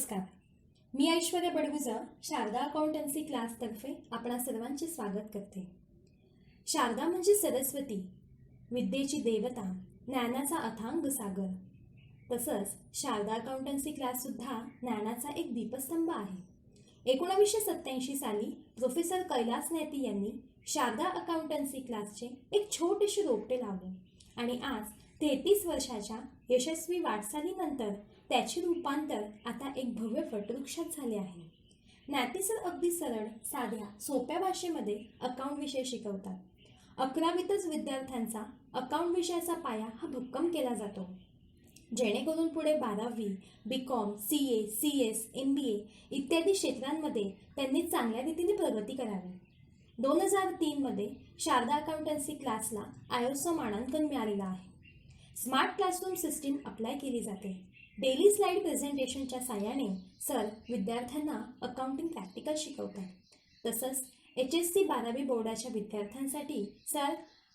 नमस्कार. मी ऐश्वर्या बडगुजर शारदा अकाउंटन्सी क्लासतर्फे आपणा सर्वांचे स्वागत करते. शारदा म्हणजे सरस्वती, विद्येची देवता, ज्ञानाचा अथांग सागर. तसंच शारदा अकाउंटन्सी क्लाससुद्धा ज्ञानाचा एक दीपस्तंभ आहे. 1987 साली प्रोफेसर कैलास नैती यांनी शारदा अकाउंटन्सी क्लासचे एक छोटेसे रोपटे लावले आणि आज 33 वर्षाच्या यशस्वी वाटचालीनंतर त्याचे रूपांतर आता एक भव्य वटवृक्षात झाले आहे. नैती सर अगदी सरळ, साध्या, सोप्या भाषेमध्ये अकाउंट विषय शिकवतात. 11वीतच विद्यार्थ्यांचा अकाउंट विषयाचा पाया हा भक्कम केला जातो, जेणेकरून पुढे 12वी, BCom, CA, CS, MBA इत्यादी क्षेत्रांमध्ये त्यांनी चांगल्या रीतीने प्रगती करावी. 2003 मध्ये शारदा अकाउंटन्सी क्लासला ISO मानांकन मिळालेलं आहे. स्मार्ट क्लासरूम सिस्टीम अप्लाय केली जाते. डेली स्लाइड प्रेझेंटेशनच्या साहाय्याने सर विद्यार्थ्यांना अकाउंटिंग प्रॅक्टिकल शिकवतात. तसंच HSC 12वी बोर्डाच्या विद्यार्थ्यांसाठी सर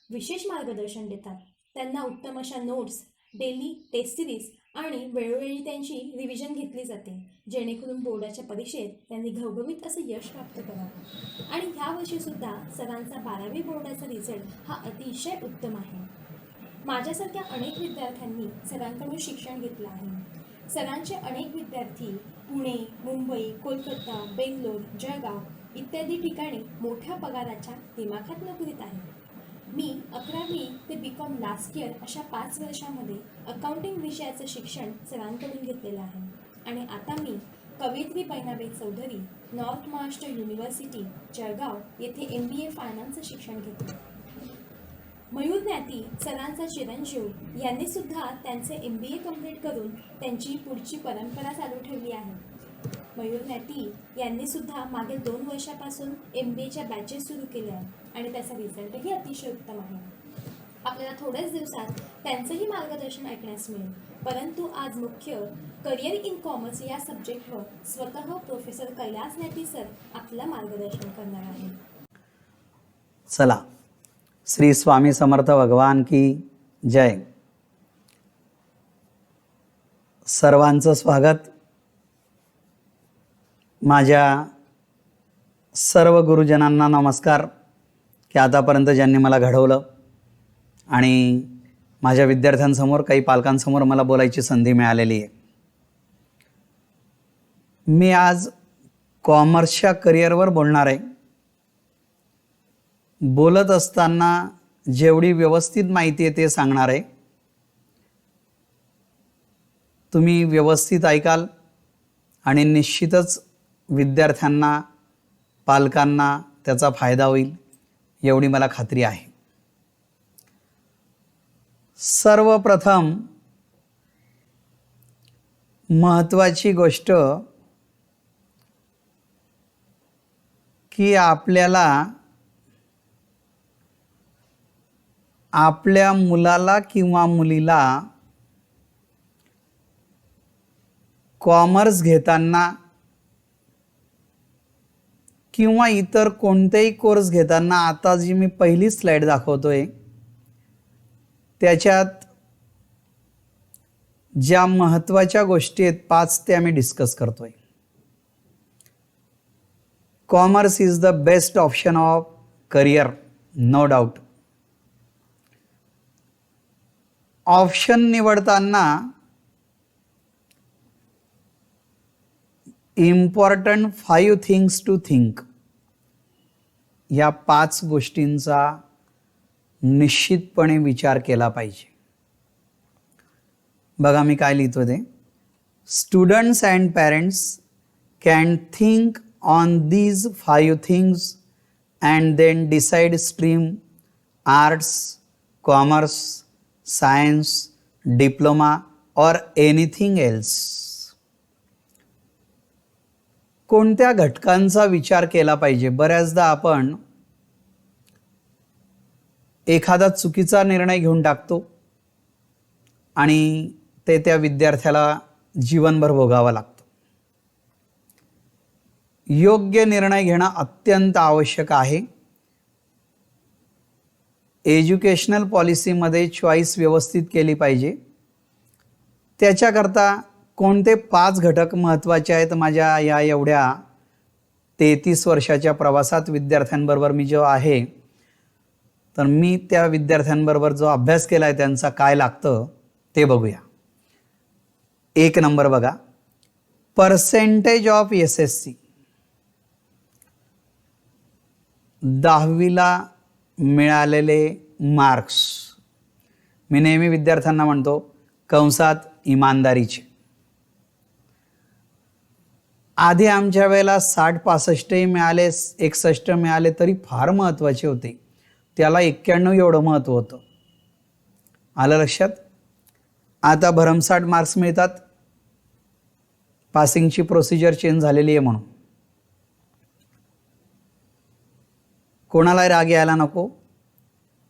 विशेष मार्गदर्शन देतात. त्यांना उत्तम अशा नोट्स, डेली टेस्ट सिरीज आणि वेळोवेळी त्यांची रिव्हिजन घेतली जाते, जेणेकरून बोर्डाच्या परीक्षेत त्यांनी घवघवीत असं यश प्राप्त करावं. आणि ह्या वर्षीसुद्धा सरांचा 12वी बोर्डाचा रिझल्ट हा अतिशय उत्तम आहे. माझ्यासारख्या अनेक विद्यार्थ्यांनी सरांकडून शिक्षण घेतलं आहे. सरांचे अनेक विद्यार्थी पुणे, मुंबई, कोलकाता, बेंगलोर, जळगाव इत्यादी ठिकाणी मोठ्या पगाराच्या दिमाखात नोकरीत आहेत. मी 11वी ते BCom लास्ट इयर अशा 5 वर्षामध्ये अकाउंटिंग विषयाचं शिक्षण सरांकडून घेतलेलं आहे. आणि आता मी कवयित्री बहिणाबाई चौधरी, नॉर्थ महाराष्ट्र युनिव्हर्सिटी, जळगाव येथे MBA फायनान्सचं शिक्षण घेते. मयूर नैती सरांचा चिरंजीव यांनी सुद्धा त्यांचे MBA कंप्लीट करून त्यांची पुढची परंपरा चालू ठेवली आहे. मयूर नैती यांनी सुद्धा मागील 2 वर्षापासून MBAच्या बॅचेस सुरू केल्या आहेत आणि त्याचा रिझल्टही अतिशय उत्तम आहे. आपल्याला थोड्याच दिवसात त्यांचंही मार्गदर्शन ऐकण्यास मिळेल. परंतु आज मुख्य करिअर इन कॉमर्स या सब्जेक्टवर स्वतः प्रोफेसर कैलास नैती सर आपलं मार्गदर्शन करणार आहे. चला, श्री स्वामी समर्थ भगवान की जय. सर्वांचं स्वागत. माझ्या सर्व गुरुजनांना नमस्कार की आतापर्यंत ज्यांनी मला घडवलं आणि माझ्या विद्यार्थ्यांसमोर, काही पालकांसमोर मला बोलायची संधी मिळालेली आहे. मी आज कॉमर्सच्या करिअरवर बोलणार आहे. बोलत असताना जेवढी व्यवस्थित माहिती आहे ते सांगणार आहे. तुम्ही व्यवस्थित ऐकाल आणि निश्चितच विद्यार्थ्यांना, पालकांना त्याचा फायदा होईल एवढी मला खात्री आहे. सर्वप्रथम महत्त्वाची गोष्ट की आपल्याला आपल्या मुलाला किंवा मुलीला कॉमर्स घेताना किंवा इतर कोणतेही कोर्स घेताना, आता जी मी पहिली स्लाइड दाखवतोय त्याच्यात ज्या महत्त्वाच्या गोष्टी आहेत 5 ते आम्ही डिस्कस करतोय. Commerce is the best option of career, no doubt. Option निवडताना इम्पॉर्टंट 5 थिंग्स टू थिंक, या 5 गोष्टींचा निश्चितपणे विचार केला पाहिजे. बघा मी काय लिहितो ते. Students and parents can think on these 5 things and then decide stream, arts, commerce, science, diploma और एनिथिंग एल्स. कोणत्या घटकांचा विचार केला पाहिजे? बऱ्याचदा आपण एखादा चुकीचा निर्णय घेऊन टाकतो आणि ते त्या विद्यार्थ्याला जीवनभर भोगावा लागतो. योग्य निर्णय घेणं अत्यंत आवश्यक आहे. एज्युकेशनल पॉलिसीमध्ये चॉईस व्यवस्थित केली पाहिजे. त्याच्याकरता कोणते 5 घटक महत्त्वाचे आहेत माझ्या या एवढ्या 33 वर्षाच्या प्रवासात विद्यार्थ्यांबरोबर मी जो आहे, तर मी त्या विद्यार्थ्यांबरोबर जो अभ्यास केला आहे त्यांचा काय लागतं ते बघूया. 1 नंबर बघा, पर्सेंटेज ऑफ SSC. 10वीला मिळालेले मार्क्स. मी नेहमी विद्यार्थ्यांना म्हणतो कंसात इमानदारीचे. आधी आमच्या वेळेला 60-65 मिळाले, 61 मिळाले तरी फार महत्त्वाचे होते. त्याला 91 एवढं महत्त्व होतं. आलं लक्षात? आता भरमसाठ मार्क्स मिळतात. पासिंगची प्रोसिजर चेंज झालेली आहे म्हणून. कोणाला राग यायला नको.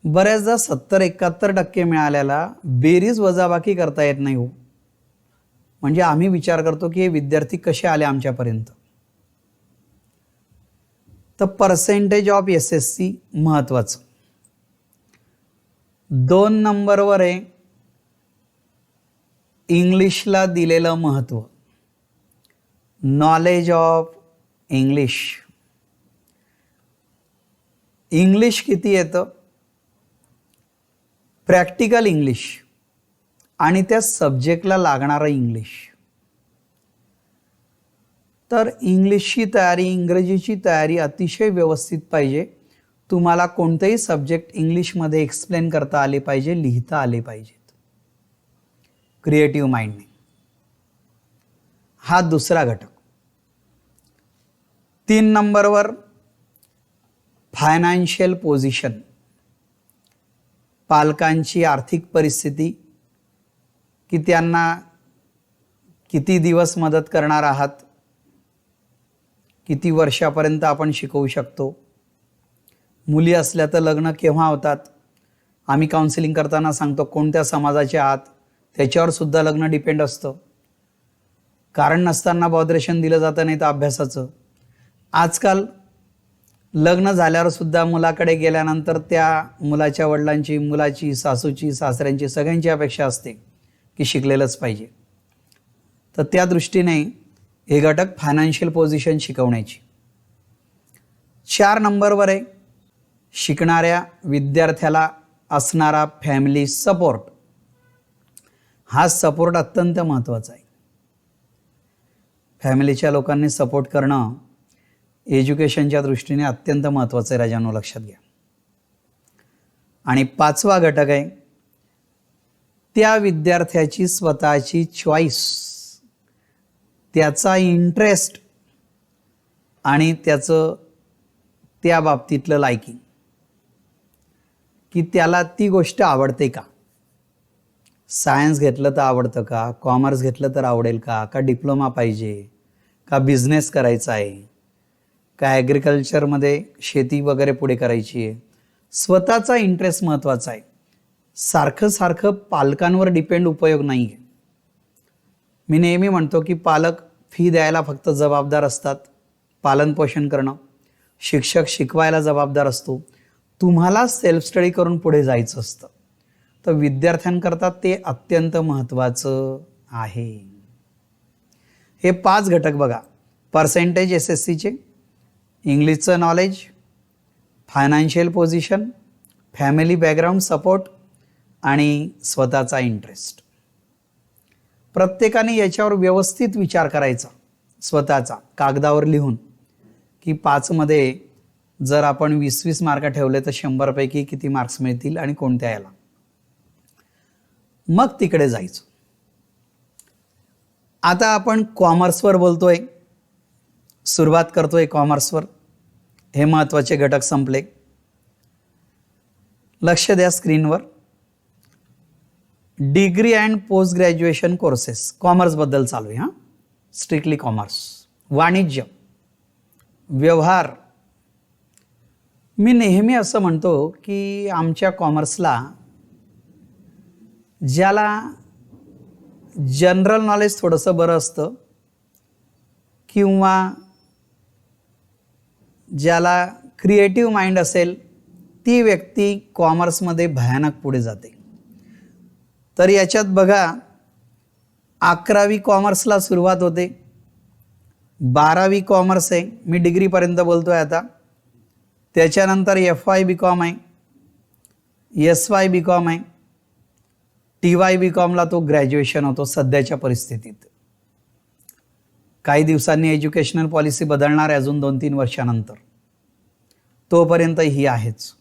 बऱ्याचदा 70-71% मिळाल्याला बेरीज वजाबाकी करता येत नाही हो. म्हणजे आम्ही विचार करतो की हे विद्यार्थी कसे आले आमच्यापर्यंत. तर पर्सेंटेज ऑफ SSC महत्त्वाचं. 2 नंबरवर आहे इंग्लिशला दिलेलं महत्त्व. Knowledge of English. इंग्लिश किती येतं? प्रॅक्टिकल इंग्लिश आणि त्या सब्जेक्टला लागणारं इंग्लिश. तर इंग्लिशची तयारी, इंग्रजीची तयारी अतिशय व्यवस्थित पाहिजे. तुम्हाला कोणतेही सब्जेक्ट इंग्लिशमध्ये एक्सप्लेन करता आले पाहिजे, लिहिता आले पाहिजेत क्रिएटिव्ह माइंडने. हा दुसरा घटक. 3 नंबरवर फायनान्शियल पोझिशन. पालकांची आर्थिक परिस्थिती, की त्यांना किती दिवस मदत करणार आहात, किती वर्षापर्यंत आपण शिकवू शकतो. मुली असल्या तर लग्न केव्हा होतात. आम्ही काउन्सिलिंग करताना सांगतो कोणत्या समाजाचे आहात त्याच्यावर सुद्धा लग्न डिपेंड असतं. कारण नसताना बॉदरेशन दिलं जातं नाही तर अभ्यासाचं. आजकाल लग्न झाल्यावर सुद्धा मुलाकडे गेल्यानंतर त्या मुलाच्या वडिलांची, मुलाची, सासूची, सासऱ्यांची सगळ्यांची अपेक्षा असते की शिकलेलंच पाहिजे. तर त्या दृष्टीने हे घटक फायनान्शियल पोझिशन शिकवण्याची. 4 नंबरवर आहे शिकणाऱ्या विद्यार्थ्याला असणारा फॅमिली सपोर्ट. हा सपोर्ट अत्यंत महत्त्वाचा आहे. फॅमिलीच्या लोकांनी सपोर्ट करणं एज्युकेशनच्या दृष्टीने अत्यंत महत्त्वाचं आहे, राजांनो लक्षात घ्या. आणि 5वा घटक आहे त्या विद्यार्थ्याची स्वतःची चॉईस, त्याचा इंटरेस्ट आणि त्याचं त्या बाबतीतलं लायकिंग, की त्याला ती गोष्ट आवडते का. सायन्स घेतलं तर आवडतं का, कॉमर्स घेतलं तर आवडेल का, का डिप्लोमा पाहिजे, का बिझनेस करायचा आहे, का ॲग्रिकल्चरमध्ये शेती वगैरे पुढे करायची आहे. स्वतःचा इंटरेस्ट महत्त्वाचा आहे. सारखं सारखं पालकांवर डिपेंड उपयोग नाही आहे. मी नेहमी म्हणतो की पालक फी द्यायला फक्त जबाबदार असतात, पालनपोषण करणं. शिक्षक शिकवायला जबाबदार असतो. तुम्हाला सेल्फ स्टडी करून पुढे जायचं असतं. तर विद्यार्थ्यांकरता ते अत्यंत महत्त्वाचं आहे. हे 5 घटक बघा. पर्सेंटेज SSCचे, इंग्लिशचं knowledge, financial position, family background support आणि स्वतःचा इंटरेस्ट. प्रत्येकाने याच्यावर व्यवस्थित विचार करायचा स्वतःचा, कागदावर लिहून, की 5मध्ये जर आपण 20-20 मार्क ठेवले तर 100 पैकी किती मार्क्स मिळतील आणि कोणत्या याला. मग तिकडे जायचं. आता आपण कॉमर्सवर बोलतोय, सुरुवात करतोय कॉमर्सवर. हे महत्त्वाचे घटक संपले. लक्ष द्या स्क्रीनवर. Degree and post graduation courses कॉमर्सबद्दल चालू आहे. हां, स्ट्रिक्टली कॉमर्स. वाणिज्य, व्यवहार. मी नेहमी असं म्हणतो की आमच्या कॉमर्सला ज्याला जनरल नॉलेज थोडंसं बरं असतं किंवा ज्याला क्रिएटिव्ह माइंड असेल ती व्यक्ती कॉमर्समध्ये भयानक पुढे जाते. तर याच्यात बघा 11वी कॉमर्सला सुरुवात होते, 12वी कॉमर्स आहे, मी डिग्रीपर्यंत बोलतो आहे आता. त्याच्यानंतर FY BCom आहे, SY BCom आहे, TY BComला तो ग्रॅज्युएशन होतो सध्याच्या परिस्थितीत. काही दिवसांनी एज्युकेशनल पॉलिसी बदलणार आहे अजून 2-3 वर्षानंतर, तोपर्यंत ही आहेच.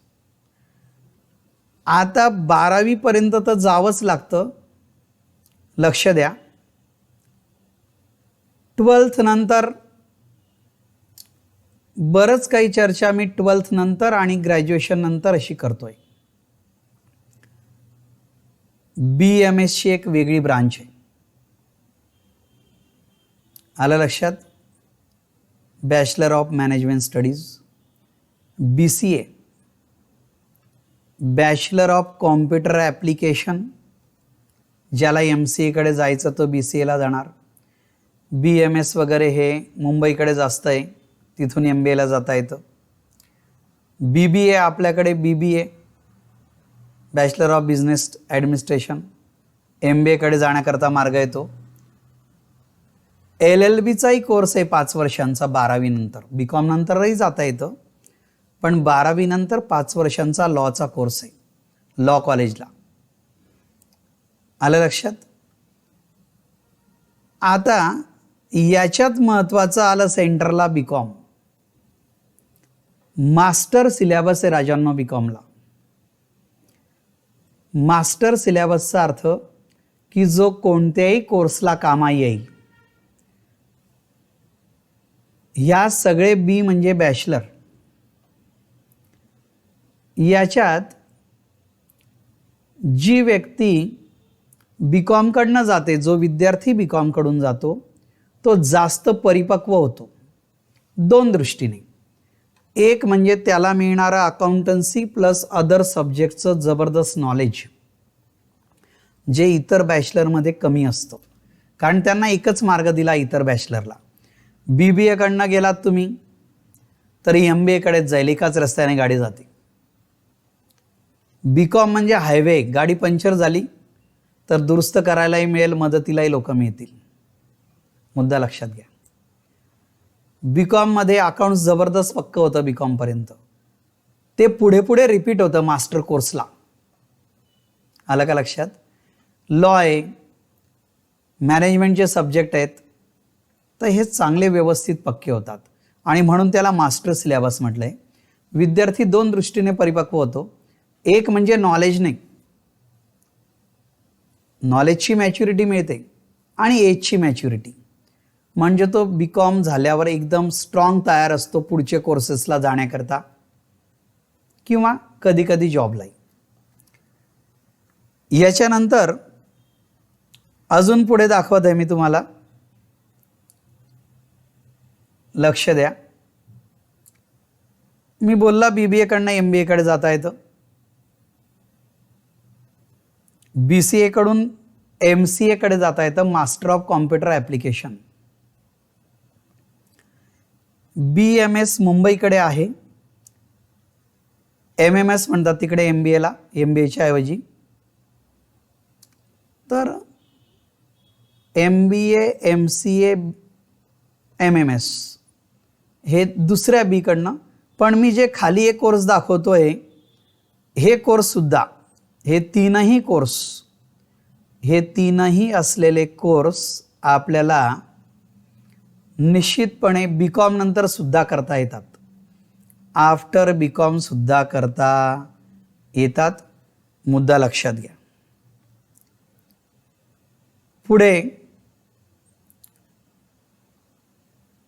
आता 12वी पर्यंत तर जावंच लागतं, लक्ष द्या. 12th नंतर बरंच काही चर्चा मी 12th नंतर आणि ग्रॅज्युएशन नंतर अशी करतोय. BMSची एक वेगळी ब्रांच आहे, आलं लक्षात. Bachelor of management studies. BCA bachelor of computer application, ज्याला MCA कडे जायचं तो BCAला जाणार. BMS वगैरे हे मुंबईकडे जास्त आहे, तिथून MBAला जाता येतं. BBA आपल्याकडे BBA bachelor of business administration, MBA कडे जाण्याकरता मार्ग येतो. LLBचाही कोर्स आहे 5 वर्षांचा 12वी नंतर. BCom नंतरही जाता येतं, पण 12वी नंतर 5 वर्षांचा लॉचा कोर्स आहे, लॉ कॉलेजला. आलं लक्षात. आता याच्यात महत्त्वाचं आलं सेंटरला BCom. मास्टर सिलेबस आहे राजांनो BComला. मास्टर सिलेबसचा अर्थ की जो कोणत्याही कोर्सला कामा येईल. ह्या सगळे B म्हणजे बॅचलर. याच्यात जी व्यक्ती BCom कडनं जाते, जो विद्यार्थी BCom कडून जातो, तो जास्त परिपक्व होतो 2 दृष्टीने. एक म्हणजे त्याला मिळणारं अकाउंटन्सी प्लस अदर सब्जेक्टचं जबरदस्त नॉलेज, जे इतर बॅचलरमध्ये कमी असतं, कारण त्यांना एकच मार्ग दिला इतर बॅचलरला. BBA कडनं गेलात तुम्ही तरी MBA कडेच जाईल, एकाच रस्त्याने गाडी जाते. BCom म्हणजे हायवे, गाडी पंक्चर झाली तर दुरुस्त करायलाही मिळेल, मदतीलाही लोक मिळतील. मुद्दा लक्षात घ्या. BCom मध्ये अकाउंट्स जबरदस्त पक्क होतं BCom पर्यंत, ते पुढे पुढे रिपीट होतं मास्टर कोर्सला. आलं का लक्षात. लॉ आहे, मॅनेजमेंटचे सब्जेक्ट आहेत, तर हे चांगले व्यवस्थित पक्के होतात आणि म्हणून त्याला मास्टर सिलेबस म्हटलंय. विद्यार्थी 2 दृष्टीने परिपक्व होतो. एक म्हणजे नॉलेजने, नॉलेजची मॅच्युरिटी मिळते, आणि एजची मॅच्युरिटी, म्हणजे तो BCom झाल्यावर एकदम स्ट्रॉंग तयार असतो पुढचे कोर्सेसला जाण्याकरता किंवा कधी कधी जॉबलाही. याच्यानंतर अजून पुढे दाखवत आहे मी तुम्हाला, लक्ष द्या. मी बोलला BBA कडनं MBA कडे जाता येतं, BCA कडून MCA कडे जाता येतं, master of computer application. BMS मुंबईकडे आहे, MMS म्हणतात तिकडे MBAला, MBAच्या ऐवजी. तर MBA MCA MMS हे दुसऱ्या B कडनं. पण मी जे खाली एक कोर्स दाखवतोय, हे कोर्ससुद्धा, हे तीनही असलेले कोर्स आपल्याला निश्चितपणे BCom नंतर सुद्धा करता येतात, आफ्टर BCom सुद्धा करता येतात. मुद्दा लक्षात घ्या. पुढे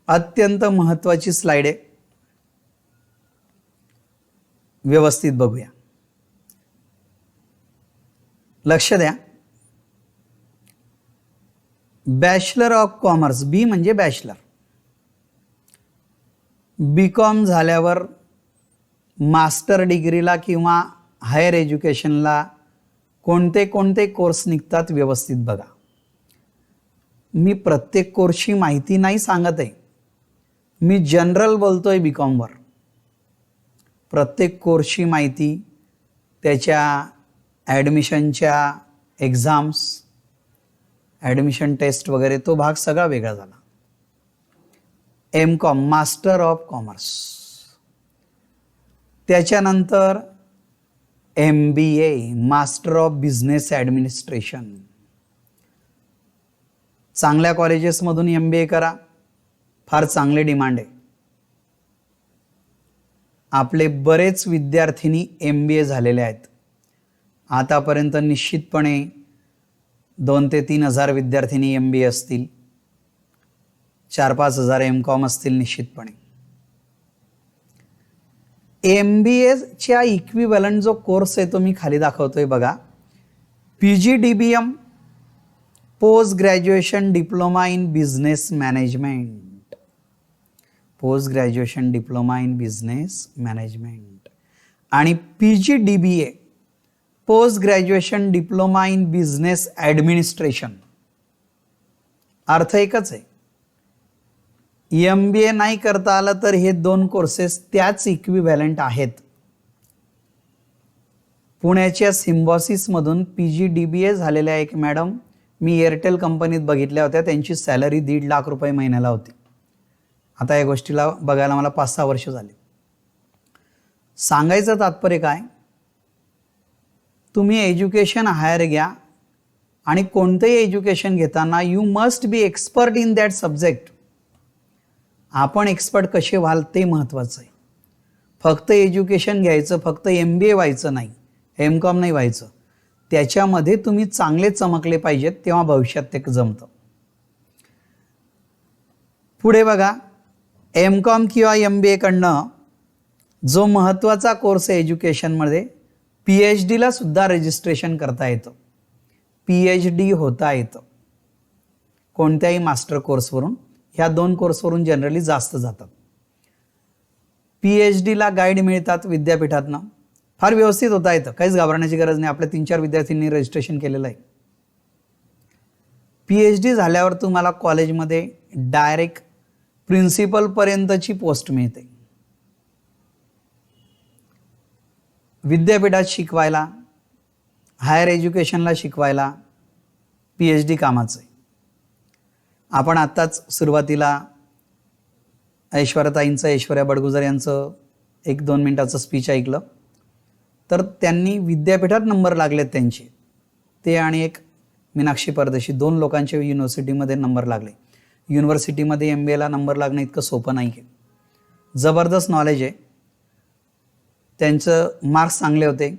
अत्यंत महत्त्वाची स्लाइड आहे, व्यवस्थित बघूया, लक्ष द्या. बॅचलर ऑफ कॉमर्स, B म्हणजे बॅचलर. BCom झाल्यावर मास्टर डिग्रीला किंवा हायर एज्युकेशनला कोणते कोणते कोर्स निघतात व्यवस्थित बघा. मी प्रत्येक कोर्सची माहिती नाही सांगत आहे, मी जनरल बोलतोय BComवर. प्रत्येक कोर्सची माहिती, त्याच्या ॲडमिशनच्या एक्झाम्स, ॲडमिशन टेस्ट वगैरे तो भाग सगळा वेगळा झाला. MCOM master of commerce. त्याच्यानंतर MBA master of business administration. चांगल्या कॉलेजेसमधून MBA करा, फार चांगले डिमांड आहे. आपले बरेच विद्यार्थिनी MBA झालेले आहेत. आतापर्यंत निश्चितपणे 2,000 ते 3,000 विद्यार्थिनी MBA असतील, 4-5 हजार MCOM असतील निश्चितपणे. MBAच्या इक्विव्हॅलंट जो कोर्स आहे तो मी खाली दाखवतोय बघा. PGDBM post graduation diploma in business management. Post graduation diploma in business management आणि PGDBA post graduation diploma in business administration. अर्थ एकच आहे. MBA नाही करता आलं तर हे 2 कोर्सेस त्याच इक्विव्हॅलंट आहेत. पुण्याच्या सिम्बॉसिसमधून PGDBA झालेल्या एक मॅडम मी एअरटेल कंपनीत बघितल्या होत्या. त्यांची सॅलरी 1.5 लाख रुपये महिन्याला होती. आता या गोष्टीला बघायला मला 5-6 वर्ष झाली. सांगायचं तात्पर्य काय, तुम्ही एज्युकेशन हायर घ्या आणि कोणतेही एज्युकेशन घेताना you must be expert in that subject. आपण एक्सपर्ट कसे व्हाल ते महत्त्वाचं आहे. फक्त एज्युकेशन घ्यायचं, फक्त MBA व्हायचं नाही, MCOM नाही व्हायचं. त्याच्यामध्ये तुम्ही चांगले चमकले पाहिजेत, तेव्हा भविष्यात ते जमतं. पुढे बघा, MCOM किंवा MBA कडनं जो महत्त्वाचा कोर्स आहे एज्युकेशनमध्ये, PhDला सुद्धा रजिस्ट्रेशन करता येतं. PhD होता येतं कोणत्याही मास्टर कोर्सवरून. ह्या 2 कोर्सवरून जनरली जास्त जातात. PhDला गाईड मिळतात विद्यापीठातनं. फार व्यवस्थित होता येतं, काहीच घाबरण्याची गरज नाही. आपल्या 3-4 विद्यार्थ्यांनी रजिस्ट्रेशन केलेलं आहे. PhD झाल्यावर तुम्हाला कॉलेजमध्ये डायरेक्ट प्रिन्सिपलपर्यंतची पोस्ट मिळते. विद्यापीठात शिकवायला, हायर एज्युकेशनला शिकवायला PhD कामाचं आहे. आपण आत्ताच सुरुवातीला ऐश्वर्या बडगुजर यांचं 1-2 मिनिटाचं स्पीच ऐकलं. तर त्यांनी विद्यापीठात नंबर लागलेत त्यांचे, ते आणि एक मीनाक्षी परदेशी, 2 लोकांच्या युनिव्हर्सिटीमध्ये नंबर लागले. युनिव्हर्सिटीमध्ये MBAला नंबर लागणं इतकं सोपं नाही आहे. जबरदस्त नॉलेज आहे. त्यांचं मार्क्स चांगले होते.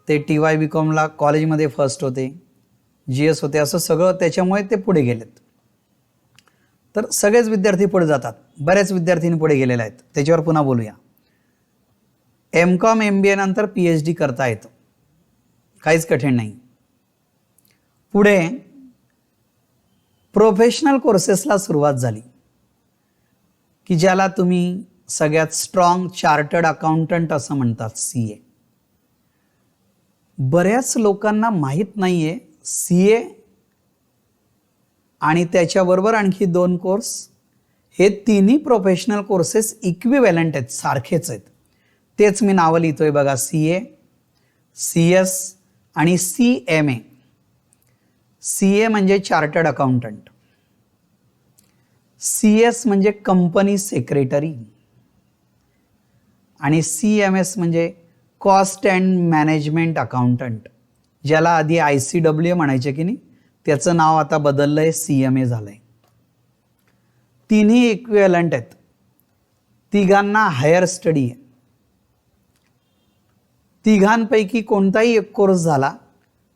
ते TY BCOMला कॉलेजमध्ये फर्स्ट होते, GS होते. असं सगळं त्याच्यामुळे ते पुढे गेलेत. तर सगळेच विद्यार्थी पुढे जातात. बऱ्याच विद्यार्थ्यांनी पुढे गेलेले आहेत. त्याच्यावर पुन्हा बोलूया. MCOM MBA नंतर PhD करता येतं, काहीच कठीण नाही. पुढे प्रोफेशनल कोर्सेसला सुरुवात झाली की ज्याला तुम्ही सगळ्यात स्ट्रॉंग चार्टर्ड अकाउंटंट असं म्हणतात, CA. बऱ्याच लोकांना माहीत नाही आहे CA आणि त्याच्याबरोबर आणखी 2 कोर्स, हे तिन्ही प्रोफेशनल कोर्सेस इक्विव्हॅलंट आहेत, सारखेच आहेत. तेच मी नावं लिहितोय बघा, CA, CS आणि CMA. CA म्हणजे चार्टर्ड अकाउंटंट, CS म्हणजे कंपनी सेक्रेटरी आणि CMS म्हणजे कॉस्ट अँड मॅनेजमेंट अकाउंटंट, ज्याला आधी ICWA म्हणायचे की नाही, त्याचं नाव आता बदललं आहे, CMA झालं आहे. तिन्ही इक्विव्हॅलंट आहेत. तिघांना हायर स्टडी आहे. तिघांपैकी कोणताही एक कोर्स झाला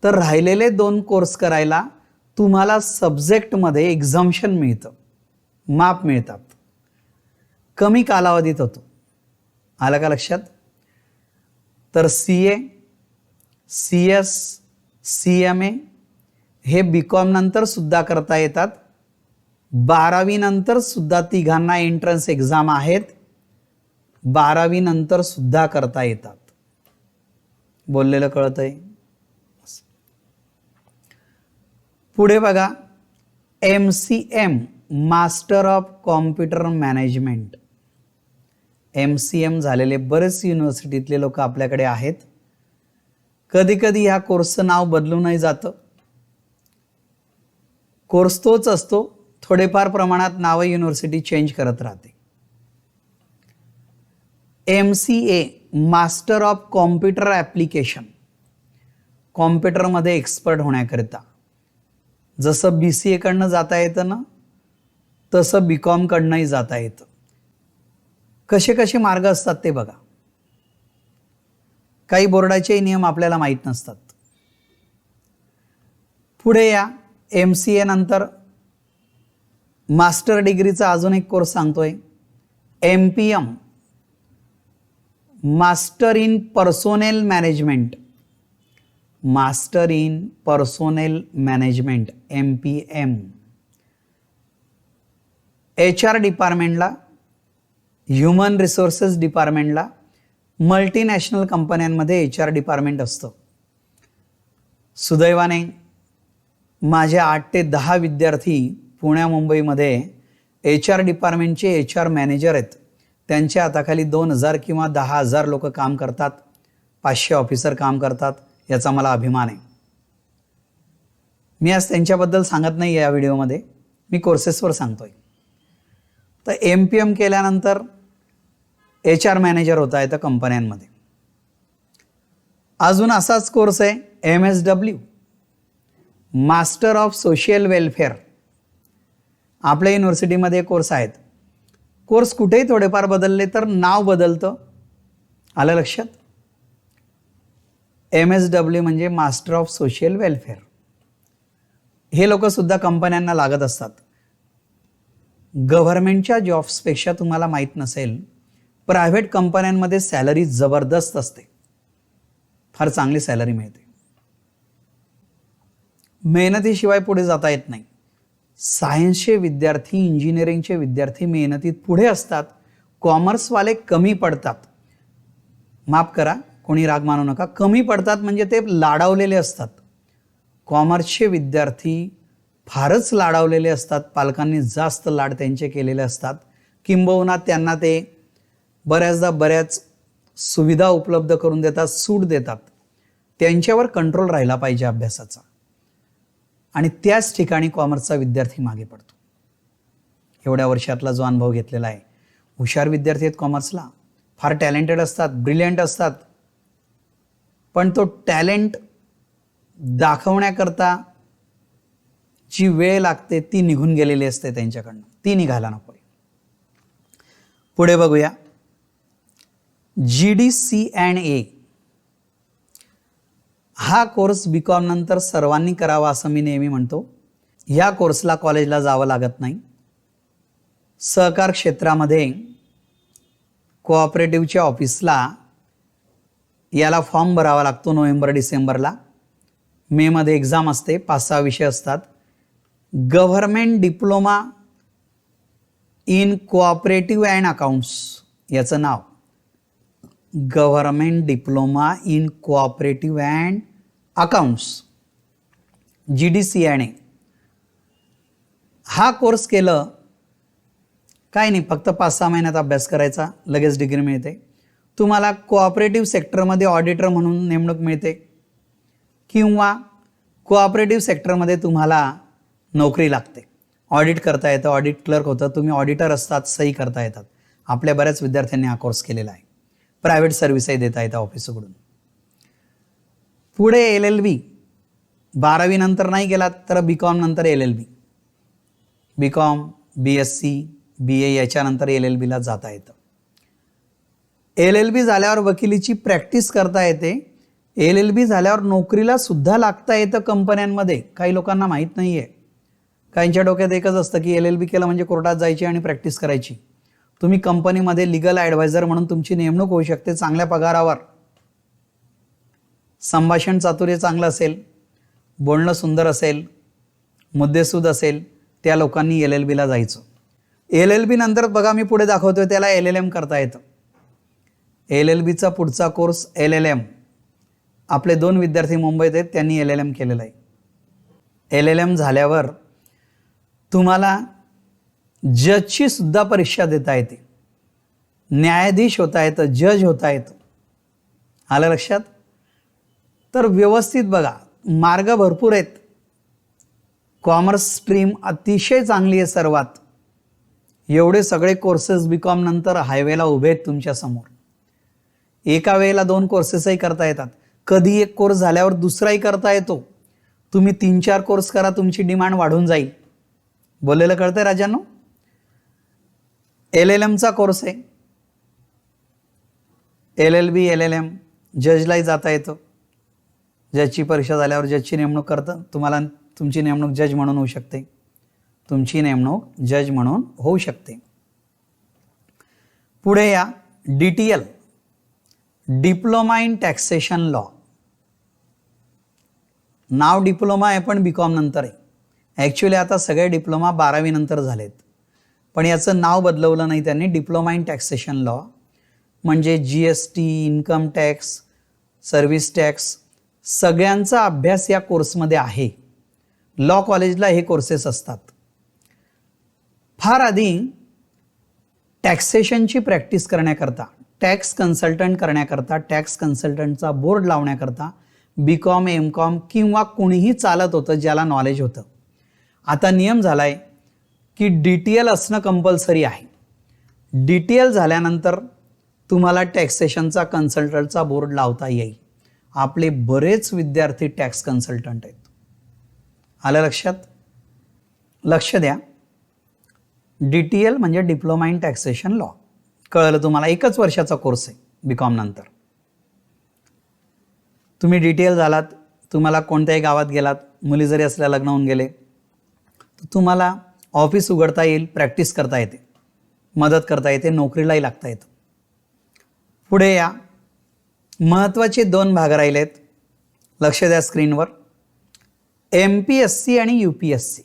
तर राहिलेले 2 कोर्स करायला तुम्हाला सब्जेक्टमध्ये एक्झम्पशन मिळतं, माफ मिळतात. कमी कालावधीत होतो. आलं का लक्षात? तर CA, CS, CMA हे BCOM नंतर सुद्धा करता येतात. 12वी नंतर सुद्धा तिघांना एंट्रन्स एक्झाम आहेत. 12वी नंतर सुद्धा करता येतात. बोललेलं कळतंय? पुढे बघा, MCM master of computer management. MCM झालेले बरेच युनिव्हर्सिटीतले लोक आपल्याकडे आहेत. कधी कधी ह्या कोर्सचं नाव बदलूनही जातं. कोर्स तोच असतो, थोडेफार प्रमाणात नावं युनिव्हर्सिटी चेंज करत राहते. MCA master of computer application, कॉम्प्युटरमध्ये एक्सपर्ट होण्याकरिता. जसं BCA कडनं जाता येतं ना, तसं BCom कडनंही जाता येतं. कसे कसे मार्ग असतात ते बघा. काही बोर्डाचे नियम आपल्याला माहीत नसतात. पुढे या, MCA नंतर मास्टर डिग्रीचा अजून एक कोर्स सांगतोय, MPM master in personnel management. Master in personnel management MPM. HR डिपार्टमेंटला, ह्युमन रिसोर्सेस डिपार्टमेंटला, मल्टीनॅशनल कंपन्यांमध्ये HR डिपार्टमेंट असतं. सुदैवाने माझे 8 ते 10 विद्यार्थी पुण्या मुंबईमध्ये HR डिपार्टमेंटचे HR मॅनेजर आहेत. त्यांच्या हाताखाली 2000 किंवा 10,000 लोक काम करतात, 500 ऑफिसर काम करतात. याचा मला अभिमान आहे. मी आज त्यांच्याबद्दल सांगत नाही या व्हिडिओमध्ये, मी कोर्सेसवर सांगतोय. तर MPM केल्यानंतर HR मॅनेजर होता येतं कंपन्यांमध्ये. अजून असाच कोर्स आहे MSW master of social welfare. आपल्या युनिव्हर्सिटीमध्ये कोर्स आहेत. कोर्स कुठेही थोडेफार बदलले तर नाव बदलतं, आलं लक्षात. MSW म्हणजे मास्टर ऑफ सोशल वेलफेअर. हे लोक सुद्धा कंपन्यांना लागत असतात. गव्हर्नमेंटच्या जॉब्सपेक्षा तुम्हाला माहीत नसेल, प्रायव्हेट कंपन्यांमध्ये सॅलरी जबरदस्त असते, फार चांगली सॅलरी मिळते. मेहनतीशिवाय पुढे जाता येत नाही. सायन्सचे विद्यार्थी, इंजिनिअरिंगचे विद्यार्थी मेहनतीत पुढे असतात, कॉमर्सवाले कमी पडतात. माफ करा, कोणी राग मानू नका, कमी पडतात म्हणजे ते लाडावलेले असतात. कॉमर्सचे विद्यार्थी फारच लाडावलेले असतात, पालकांनी जास्त लाड त्यांचे केलेले असतात, किंबहुना त्यांना ते बऱ्याचदा बऱ्याच सुविधा उपलब्ध करून देतात, सूट देतात. त्यांच्यावर कंट्रोल राहिला पाहिजे अभ्यासाचा, आणि त्याच ठिकाणी कॉमर्सचा विद्यार्थी मागे पडतो. एवढ्या वर्षातला जो अनुभव घेतलेला आहे. हुशार विद्यार्थी आहेत कॉमर्सला, फार टॅलेंटेड असतात, ब्रिलियंट असतात, पण तो टॅलेंट दाखवण्याकरता जी वेळ लागते ती निघून गेलेली असते त्यांच्याकडनं, ती निघायला नको. पुढे बघूया, GDC&A हा कोर्स BCom नंतर सर्वांनी करावा असं मी नेहमी म्हणतो. या कोर्सला कॉलेजला जावं लागत नाही. सहकार क्षेत्रामध्ये कोऑपरेटिव्हच्या ऑफिसला याला फॉर्म भरावा लागतो. नोव्हेंबर-डिसेंबरला, मेमध्ये एक्झाम असते, 5-6 विषय असतात. Government diploma in cooperative and accounts याचं नाव. Government diploma in cooperative and accounts, GDC&A. हा कोर्स केलं काय नाही, फक्त 5-6 महिन्यात अभ्यास करायचा, लगेच डिग्री मिळते. तुम्हाला कोऑपरेटिव्ह सेक्टरमध्ये ऑडिटर म्हणून नेमणूक मिळते, किंवा कोऑपरेटिव्ह सेक्टरमध्ये तुम्हाला नोकरी लागते, ऑडिट करता येतं, ऑडिट क्लर्क होतं, तुम्ही ऑडिटर असतात, सही करता येतात. आपल्या बऱ्याच विद्यार्थ्यांनी हा कोर्स केलेला आहे. प्रायव्हेट सर्व्हिसही देता येतं ऑफिस उघडून. पुढे LLB, 12वी नंतर नाही गेलात तर BCom नंतर LLB, BCom, BSc, BA याच्यानंतर LLBला जाता येतं. LLB झाल्यावर वकिलीची प्रॅक्टिस करता येते. LLB झाल्यावर नोकरीला सुद्धा लागता येतं कंपन्यांमध्ये. काही लोकांना माहीत नाही आहे. काहींच्या डोक्यात एकच असतं की LLB केलं म्हणजे कोर्टात जायची आणि प्रॅक्टिस करायची. तुम्ही कंपनीमध्ये लीगल ॲडवायझर म्हणून तुमची नेमणूक होऊ शकते, चांगल्या पगारावर. संभाषण चातुर्य चांगलं असेल, बोलणं सुंदर असेल, मुद्देसूद असेल, त्या लोकांनी LLBला जायचं. LLB नंतर बघा मी पुढे दाखवतोय, त्याला LLM करता येतं. LLBचा पुढचा कोर्स LLM. आपले 2 विद्यार्थी मुंबईत आहेत, त्यांनी LLM केलेलं आहे. LLM झाल्यावर तुम्हाला जजची सुद्धा परीक्षा देता येते, न्यायाधीश होता येतं, जज होता येतं. आलं लक्षात. तर व्यवस्थित बघा, मार्ग भरपूर आहेत. कॉमर्स स्ट्रीम अतिशय चांगली आहे सर्वात. एवढे सगळे कोर्सेस बी कॉम नंतर हायवेला उभे आहेत तुमच्यासमोर. एका वेळेला 2 कोर्सेसही करता येतात. कधी एक कोर्स झाल्यावर दुसराही करता येतो. तुम्ही 3-4 कोर्स करा, तुमची डिमांड वाढून जाईल. बोललेलं कळतंय राजांनो. LLMचा कोर्स आहे. LLB LLM जजलाही जाता येतं. जजची परीक्षा झाल्यावर जजची नेमणूक करतं. तुम्हाला तुमची नेमणूक जज म्हणून होऊ शकते. तुमची नेमणूक जज म्हणून होऊ शकते. पुढे या. DTL diploma in taxation law. Now diploma आहे पण BCom नंतर आहे. ॲक्च्युली आता सगळे डिप्लोमा 12वी नंतर झालेत, पण याचं नाव बदलवलं नाही त्यांनी. डिप्लोमा इन टॅक्सेशन लॉ म्हणजे GST, income tax, service tax सगळ्यांचा अभ्यास या कोर्समध्ये आहे. लॉ कॉलेजला हे कोर्सेस असतात. फार आधी टॅक्सेशनची प्रॅक्टिस करण्याकरता, टॅक्स कन्सल्टंट करण्याकरता, टॅक्स कन्सल्टंटचा बोर्ड लावण्याकरता BCom, MCom किंवा कुणीही चालत होतं ज्याला नॉलेज होतं. आता नियम झाला आहे की DTL असणं कंपल्सरी आहे. DTL झाल्यानंतर तुम्हाला टॅक्सेशनचा कन्सल्टंटचा बोर्ड लावता येईल. आपले बरेच विद्यार्थी टॅक्स कन्सल्टंट आहेत. आलं लक्षात? लक्ष द्या. DTL म्हणजे डिप्लोमा इन टॅक्सेशन लॉ. कळलं तुम्हाला? 1च वर्षाचा कोर्स आहे BCom नंतर. तुम्ही DTL झालात, तुम्हाला कोणत्याही गावात गेलात, मुली जरी असल्या लग्न होऊन गेले, तर तुम्हाला ऑफिस उघडता येईल, प्रॅक्टिस करता येते, मदत करता येते, नोकरीलाही लागता येतं. पुढे या. महत्त्वाचे 2 भाग राहिलेत. लक्ष द्या स्क्रीनवर. MPSC आणि UPSC.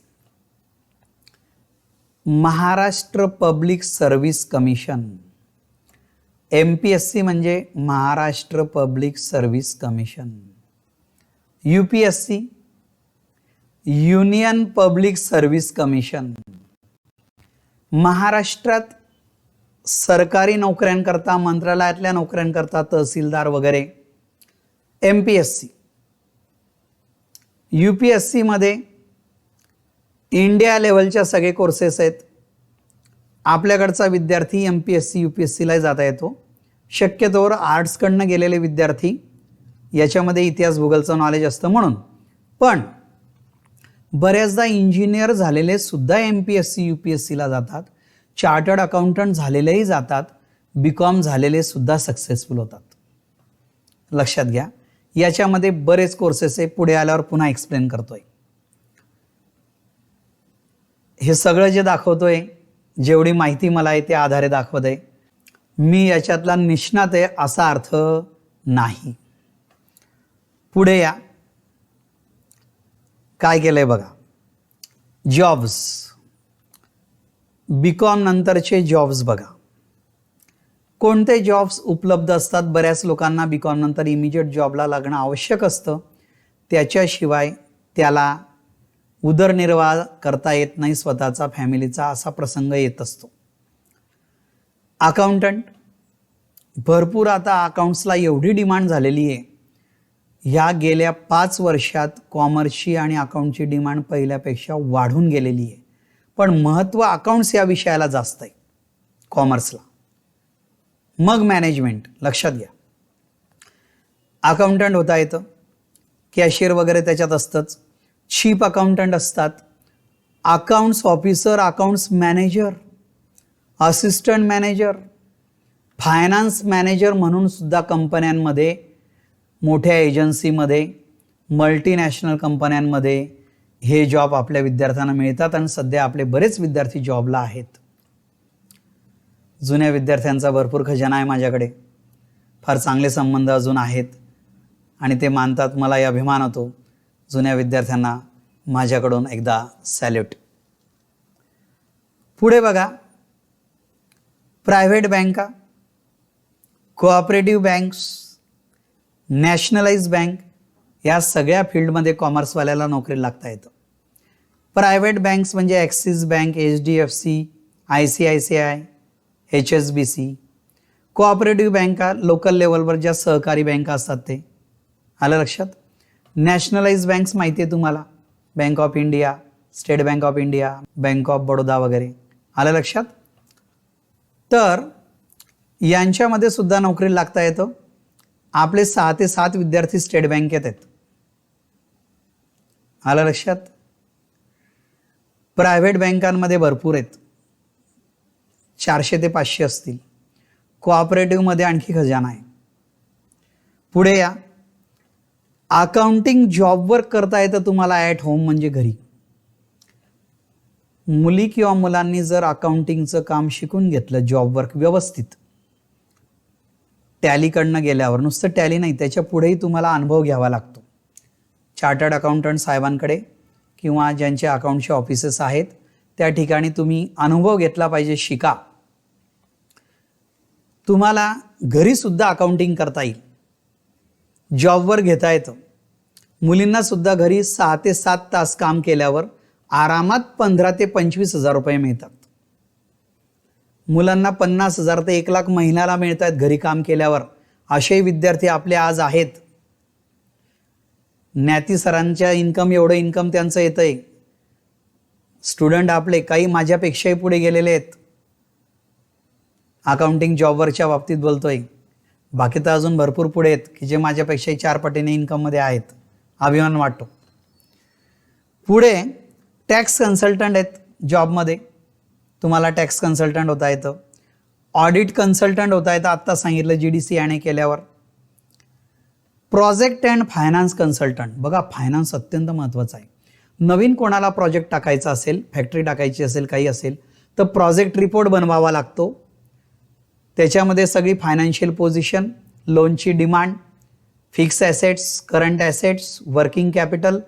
Maharashtra public service commission. MPSC म्हणजे Maharashtra public service commission. UPSC union public service commission. महाराष्ट्रात सरकारी नोकऱ्यांकरता, मंत्रालयातल्या नोकऱ्यांकरता, तहसीलदार वगैरे MPSC. UPSC मध्ये इंडिया लेवलच्या सगळे कोर्सेस आहेत. आपल्याकडचा विद्यार्थी MPSC UPSCला जाता येतो. शक्यतोवर आर्ट्सकडनं गेलेले विद्यार्थी याच्यामध्ये इतिहास भूगोलचं नॉलेज असतं म्हणून. पण बऱ्याचदा इंजिनियर झालेले सुद्धा MPSC UPSCला जातात. चार्टर्ड अकाउंटंट झालेलेही जातात. BCom झालेले सुद्धा सक्सेसफुल होतात. लक्षात घ्या. याच्यामध्ये बरेच कोर्सेस आहे. पुढे आल्यावर पुन्हा एक्सप्लेन करतोय. हे सगळं जे दाखवतोय, जेवढी माहिती मला आहे त्या आधारे दाखवत आहे. मी याच्यातला निष्णात आहे असा अर्थ नाही. पुढे या. काय केलंय बघा. जॉब्स. BCom नंतरचे जॉब्स बघा. कोणते जॉब्स उपलब्ध असतात? बऱ्याच लोकांना BCom नंतर इमिजिएट जॉबला लागणं आवश्यक असतं. त्याच्याशिवाय त्याला उदरनिर्वाह करता येत नाही स्वतःचा, फॅमिलीचा, असा प्रसंग येत असतो. अकाउंटंट. भरपूर आता अकाउंट्सला एवढी डिमांड झालेली आहे. ह्या गेल्या 5 वर्षात कॉमर्सची आणि अकाउंटची डिमांड पहिल्यापेक्षा वाढून गेलेली आहे. पण महत्त्व अकाउंट्स या विषयाला जास्त आहे कॉमर्सला. मग मॅनेजमेंट. लक्षात घ्या. अकाउंटंट होता येतं, कॅशियर वगैरे त्याच्यात असतंच. चीफ अकाउंटंट असतात, accounts officer, accounts manager, assistant manager, finance manager म्हणून सुद्धा कंपन्यांमध्ये, मोठ्या एजन्सीमध्ये, मल्टीनॅशनल कंपन्यांमध्ये हे जॉब आपल्या विद्यार्थ्यांना मिळतात. आणि सध्या आपले बरेच विद्यार्थी जॉबला आहेत. जुन्या विद्यार्थ्यांचा भरपूर खजाना आहे माझ्याकडे. फार चांगले संबंध अजून आहेत आणि ते मानतात. मलाही अभिमान होतो. जुन्या विद्यार्थ्यांना माझ्याकडून एकदा सॅल्यूट. पुढे बघा. प्रायव्हेट बँका, कोऑपरेटिव्ह बँक्स, नॅशनलाइज बँक या सगळ्या फील्डमध्ये कॉमर्सवाल्याला नोकरी लागता येतं. प्रायव्हेट बँक्स म्हणजे axis bank, HDFC, ICICI, HSBC. Cooperative बँका लोकल लेवलवर ज्या सहकारी बँका असतात ते. आलं लक्षात? नॅशनलाइज बँक्स माहिती आहे तुम्हाला. Bank of India, state bank of India, bank of Baroda वगैरे. आलं लक्षात? तर यांच्यामध्ये सुद्धा नोकरी लागता येतं. आपले 6 ते 7 विद्यार्थी स्टेट बँकेत आहेत. आलं लक्षात? प्रायव्हेट बँकांमध्ये भरपूर आहेत, 400 ते 500 असतील. कोऑपरेटिव्हमध्ये आणखी खजाना आहे. पुढे या. अकाउंटिंग जॉबवर करता येतं तुम्हाला ॲट होम, म्हणजे घरी. मुली किंवा मुलांनी जर अकाउंटिंगचं काम शिकून घेतलं जॉबवर व्यवस्थित, टॅलीकडनं गेल्यावर, नुसतं टॅली नाही, त्याच्या पुढेही तुम्हाला अनुभव घ्यावा लागतो. चार्टर्ड अकाउंटंट साहेबांकडे किंवा ज्यांचे अकाउंटचे ऑफिसेस आहेत त्या ठिकाणी तुम्ही अनुभव घेतला पाहिजे. शिका. तुम्हाला घरीसुद्धा अकाउंटिंग करता येईल, जॉबवर घेता येतं. मुलींना सुद्धा घरी 6 ते 7 तास काम केल्यावर आरामात 15 ते 25 हजार रुपये मिळतात. मुलांना 50,000 ते 1,00,000 महिन्याला मिळत आहेत घरी काम केल्यावर. असे विद्यार्थी आपले आज आहेत. ज्ञाती सरांच्या इन्कम एवढं इन्कम त्यांचं येतंय. स्टुडंट आपले काही माझ्यापेक्षाही पुढे गेलेले आहेत. अकाउंटिंग जॉबवरच्या बाबतीत बोलतोय. बाकी तर अजून भरपूर पुढे आहेत की जे माझ्यापेक्षाही 4 पटीने इन्कममध्ये आहेत. अभिमान वाटतो. पुढे टॅक्स कन्सल्टंट आहेत जॉबमध्ये. तुम्हाला टॅक्स कन्सल्टंट होता येतं. ऑडिट कन्सल्टंट होता येतं, आत्ता सांगितलं GDC आणि केल्यावर. Project and finance consultant. बघा, फायनान्स अत्यंत महत्त्वाचं आहे. नवीन कोणाला प्रोजेक्ट टाकायचा असेल, फॅक्टरी टाकायची असेल, काही असेल तर प्रोजेक्ट रिपोर्ट बनवावा लागतो. त्याच्यामध्ये सगळी फायनान्शियल पोझिशन, लोनची demand, fix assets, current assets, working capital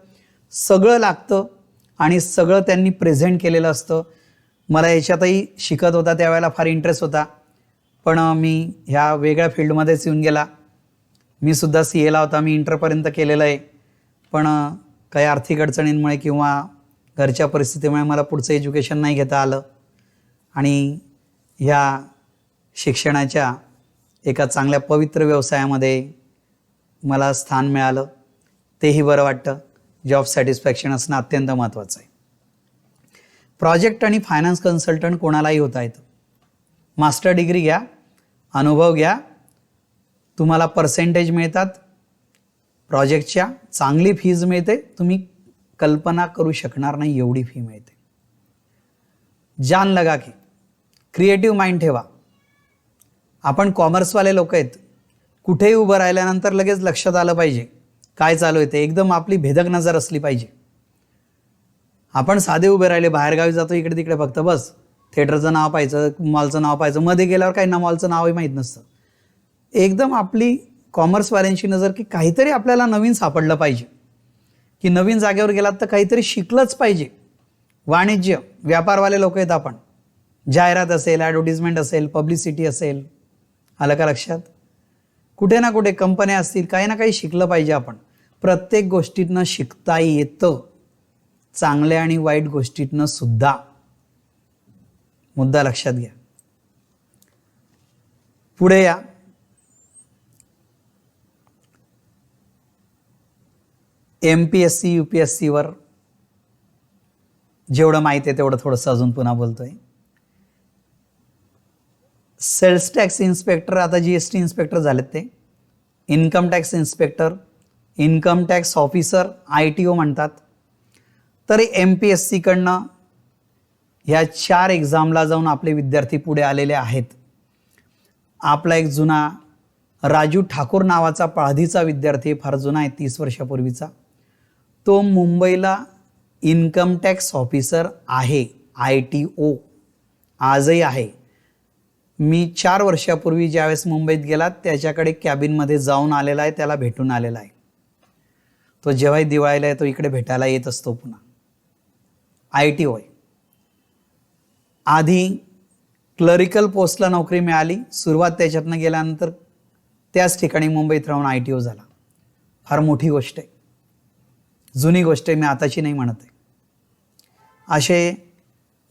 सगळं लागतं आणि सगळं त्यांनी प्रेझेंट केलेलं असतं. मला याच्यातही शिकत होता त्यावेळेला फार इंटरेस्ट होता, पण मी ह्या वेगळ्या फील्डमध्येच येऊन गेला. मी सुद्धा CAला होता, मी इंटरपर्यंत केलेलं आहे, पण काही आर्थिक अडचणींमुळे किंवा घरच्या परिस्थितीमुळे मला पुढचं एज्युकेशन नाही घेता आलं आणि ह्या शिक्षणाच्या एका चांगल्या पवित्र व्यवसायामध्ये मला स्थान मिळालं. तेही बरं वाटतं. जॉब सॅटिस्फॅक्शन असणं अत्यंत महत्त्वाचं आहे. प्रोजेक्ट आणि फायनान्स कन्सल्टंट कोणालाही होता येतं. मास्टर डिग्री घ्या, अनुभव घ्या, तुम्हाला पर्सेंटेज मिळतात प्रोजेक्टच्या, चांगली फीज मिळते. तुम्ही कल्पना करू शकणार नाही एवढी फी मिळते. जान लगा की. क्रिएटिव्ह माइंड ठेवा. आपण कॉमर्सवाले लोक आहेत. कुठेही उभं राहिल्यानंतर लगेच लक्षात आलं पाहिजे काय चालू आहे ते. एकदम आपली भेदक नजर असली पाहिजे. आपण साधे उभे राहिले, बाहेरगावी जातो इकडे तिकडे, फक्त बस थिएटरचं नाव पाहायचं, मॉलचं नाव पाहायचं, मध्ये गेल्यावर काही ना मॉलचं नावही माहीत नसतं. एकदम आपली कॉमर्सवाल्यांची नजर की काहीतरी आपल्याला नवीन सापडलं पाहिजे, की नवीन जागेवर गेलात तर काहीतरी शिकलंच पाहिजे. वाणिज्य, व्यापारवाले लोक आहेत आपण. जाहिरात असेल, ॲडव्हर्टिजमेंट असेल, पब्लिसिटी असेल, आलं का लक्षात? कुठे ना कुठे कंपन्या असतील, काही ना काही शिकलं पाहिजे आपण. प्रत्येक गोष्टीतनं शिकता येतं, चांगल्या आणि वाईट गोष्टीतनं सुद्धा. मुद्दा लक्षात घ्या. पुढे या. MPSC UPSCवर जेवढं माहिती आहे तेवढं थोडंसं अजून पुन्हा बोलतोय. सेल्स टॅक्स इन्स्पेक्टर, आता GST इन्स्पेक्टर झालेत ते. Income tax inspector, income tax officer, ITO म्हणतात. तरी MPSCकडनं ह्या 4 एक्झामला जाऊन आपले विद्यार्थी पुढे आलेले आहेत. आपला एक जुना राजू ठाकूर नावाचा पळाधीचा विद्यार्थी, फार जुना आहे, 30 वर्षापूर्वीचा. तो मुंबईला इन्कम टॅक्स ऑफिसर आहे, ITO आजही आहे. मी 4 वर्षापूर्वी ज्यावेळेस मुंबईत गेला त्याच्याकडे कॅबिनमध्ये जाऊन आलेला आहे, त्याला भेटून आलेला आहे. तो जेव्हाही दिवाळीला येतो इकडे भेटायला येत असतो पुन्हा. ITO आहे. आधी क्लरिकल पोस्टला नोकरी मिळाली, सुरुवात त्याच्यातनं गेल्यानंतर त्याच ठिकाणी मुंबईत राहून ITO झाला. फार मोठी गोष्ट आहे, जुनी गोष्ट आहे, मी आताची नाही म्हणत आहे. असे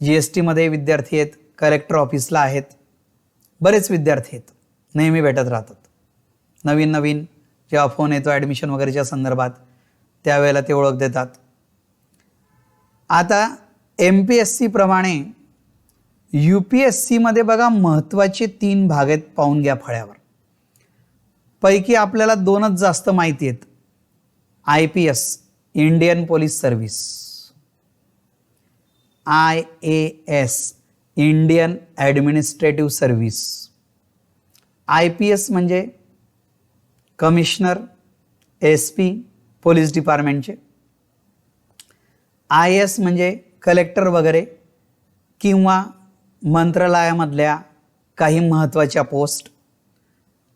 GSTमध्ये विद्यार्थी आहेत, कलेक्टर ऑफिसला आहेत, बरेच विद्यार्थी आहेत, नेहमी भेटत राहतात. नवीन नवीन जेव्हा फोन येतो ॲडमिशन वगैरेच्या संदर्भात त्यावेळेला ते ओळख देतात. आता MPSC प्रमाणे UPSCमध्ये बघा महत्त्वाचे 3 भाग आहेत, पाहून घ्या फळ्यावर. पैकी आपल्याला 2च जास्त माहिती आहेत. IPS Indian police service, IAS Indian administrative service. IPS म्हणजे कमिशनर, SP पोलीस डिपार्टमेंटचे. IAS म्हणजे कलेक्टर वगैरे किंवा मंत्रालयामधल्या काही महत्त्वाच्या पोस्ट.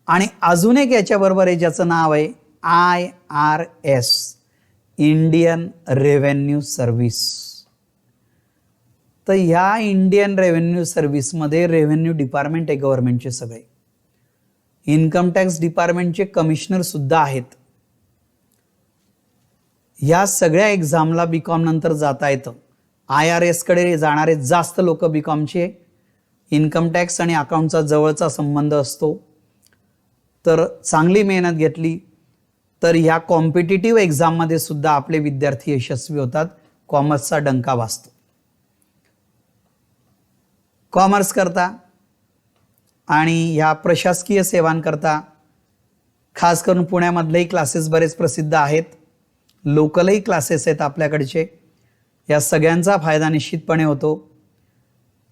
आणि अजून एक याच्याबरोबर आहे ज्याचं नाव आहे IRS इंडियन रेव्हेन्यू सर्व्हिस. तर ह्या इंडियन रेव्हेन्यू सर्व्हिसमध्ये रेव्हेन्यू डिपार्टमेंट आहे गव्हर्नमेंटचे सगळे. इन्कम टॅक्स डिपार्टमेंटचे कमिशनर सुद्धा आहेत. ह्या सगळ्या एक्झामला BCom नंतर जाता येतं. IRS कडे जाणारे जास्त लोक BComचे. इन्कम टॅक्स आणि अकाउंटचा जवळचा संबंध असतो. तर चांगली मेहनत घेतली तर ह्या कॉम्पिटिटिव्ह एक्झाममध्ये सुद्धा आपले विद्यार्थी यशस्वी होतात. कॉमर्सचा डंका वाजतो. कॉमर्स करता आणि ह्या प्रशासकीय सेवांकरता खास करून पुण्यामधलेही क्लासेस बरेच प्रसिद्ध आहेत. लोकलही क्लासेस आहेत आपल्याकडचे. या सगळ्यांचा फायदा निश्चितपणे होतो.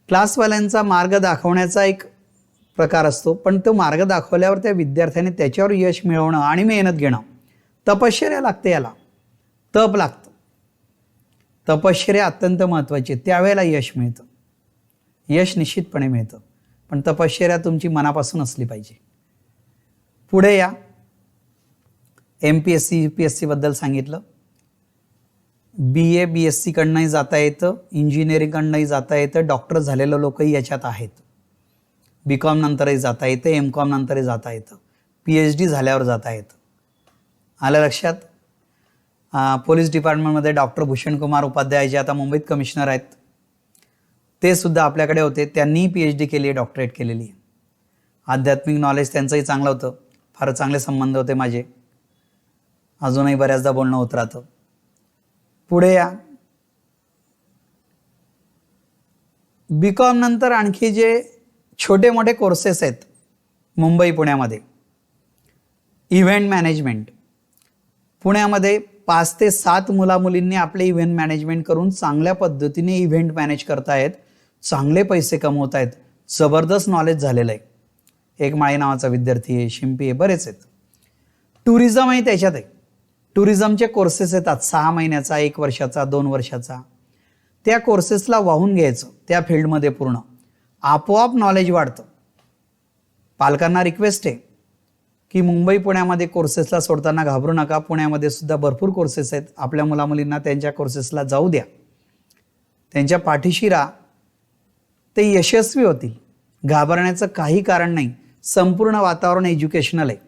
क्लासवाल्यांचा मार्ग दाखवण्याचा एक प्रकार असतो, पण तो मार्ग दाखवल्यावर त्या विद्यार्थ्याने त्याच्यावर यश मिळवणं आणि मेहनत घेणं, तपश्चर्या लागते. याला तप लागतं. तपश्चर्या अत्यंत महत्त्वाची. त्यावेळेला यश मिळतं. यश निश्चितपणे मिळतं, पण तपश्चर्या तुमची मनापासून असली पाहिजे. पुढे या. MPSC UPSC बद्दल सांगितलं. BA BSc कडनंही जाता येतं, इंजिनिअरिंगकडनंही जाता येतं. डॉक्टर झालेलं लोकही याच्यात आहेत. BCom नंतरही जाता येतं, MCom नंतरही जाता येतं, PhD झाल्यावर जाता येतं. आलं लक्षात? पोलीस डिपार्टमेंटमध्ये डॉक्टर भूषण कुमार उपाध्याय जे आता मुंबईत कमिशनर आहेत, ते सुद्धा आपल्याकडे होते. त्यांनीही PhD केली आहे, डॉक्टरेट केलेली आहे. आध्यात्मिक नॉलेज त्यांचंही चांगलं होतं. फार चांगले संबंध होते माझे. अजूनही बऱ्याचदा बोलणं होत राहतं. पुढे या. BCom नंतर आणखी जे छोटे मोठे कोर्सेस आहेत मुंबई पुण्यामध्ये. Event management. पुण्यामध्ये 5 ते 7 मुलामुलींनी आपले इव्हेंट मॅनेजमेंट करून चांगल्या पद्धतीने इव्हेंट मॅनेज करतायत. चांगले पैसे कमवत आहेत. जबरदस्त नॉलेज झालेलं आहे. एक माळी नावाचा विद्यार्थी आहे, शिंपी आहे, बरेच आहेत. टुरिझमही त्याच्यात आहे. टुरिझमचे कोर्सेस येतात 6 महिन्याचा, 1 वर्षाचा, 2 वर्षाचा. त्या कोर्सेसला वाहून घ्यायचं त्या फील्डमध्ये पूर्ण. आपोआप नॉलेज वाढतं. पालकांना रिक्वेस्ट आहे की मुंबई पुण्यामध्ये कोर्सेसला सोडताना घाबरू नका. पुण्यामध्ये सुद्धा भरपूर कोर्सेस आहेत. आपल्या मुलामुलींना त्यांच्या कोर्सेसला जाऊ द्या. त्यांच्या पाठीशी राहा. ते यशस्वी होतील. घाबरण्याचं काही कारण नाही. संपूर्ण वातावरण एज्युकेशनल आहे.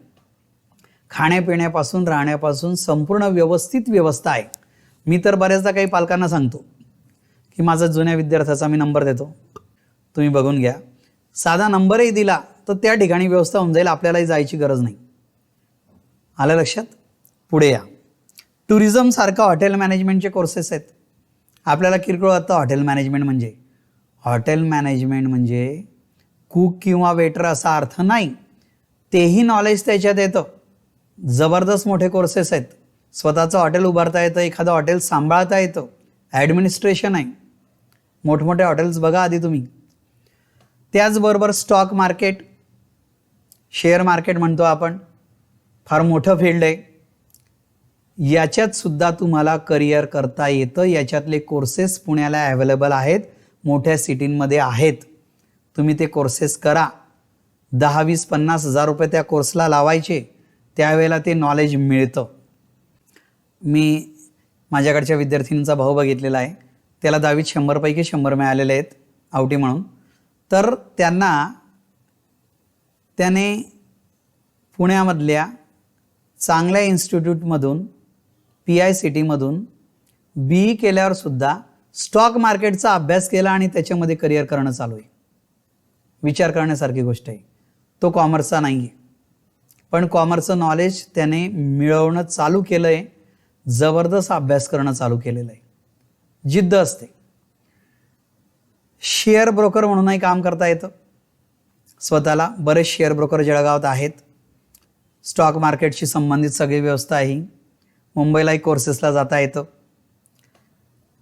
खाण्यापिण्यापासून राहण्यापासून संपूर्ण व्यवस्थित व्यवस्था आहे. मी तर बऱ्याचदा काही पालकांना सांगतो की माझा जुन्या विद्यार्थ्याचा मी नंबर देतो, तुम्ही बघून घ्या. साधा नंबरही दिला तर त्या ठिकाणी व्यवस्था होऊन जाईल. आपल्यालाही जायची गरज नाही. आलं लक्षात? पुढे या. टुरिझम सारखा हॉटेल मॅनेजमेंटचे कोर्सेस आहेत. आपल्याला किरकोळ वाटतं हॉटेल मॅनेजमेंट म्हणजे. हॉटेल मॅनेजमेंट म्हणजे कुक किंवा वेटर असा अर्थ नाही. तेही नॉलेज त्याच्यात येतं. जबरदस्त मोठे कोर्सेस आहेत. स्वतःचं हॉटेल उभारता येतं, एखादं हॉटेल सांभाळता येतं. ॲडमिनिस्ट्रेशन आहे. मोठमोठे हॉटेल्स बघा आधी तुम्ही. त्याचबरोबर स्टॉक मार्केट, शेअर मार्केट म्हणतो आपण, फार मोठं फील्ड आहे. याच्यात सुद्धा तुम्हाला करिअर करता येतं. याच्यातले कोर्सेस पुण्याला अवेलेबल आहेत, मोठ्या सिटींमध्ये आहेत. तुम्ही ते कोर्सेस करा. 10, 20, 50 हजार रुपये त्या कोर्सला लावायचे. त्यावेळेला ते नॉलेज मिळतं. मी माझ्याकडच्या विद्यार्थिनींचा भाऊ बघितलेला आहे. त्याला 10वीत 100 पैकी 100 मिळालेले आहेत आवटी म्हणून. तर त्याने पुण्यामधल्या चांगल्या इन्स्टिट्यूटमधून, PICTमधून BE केल्यावर सुद्धा स्टॉक मार्केटचा अभ्यास केला आणि त्याच्यामध्ये करिअर करणं चालू आहे. विचार करण्यासारखी गोष्ट आहे. तो कॉमर्सचा नाही आहे, पण कॉमर्सचं नॉलेज त्याने मिळवणं चालू केलं आहे. जबरदस्त अभ्यास करणं चालू केलेलं आहे. जिद्द असते. शेअर ब्रोकर म्हणूनही काम करता येतं स्वतःला. बरेच शेअर ब्रोकर जळगावात आहेत. स्टॉक मार्केटशी संबंधित सगळी व्यवस्था आहे. मुंबईलाही कोर्सेसला जाता येतं.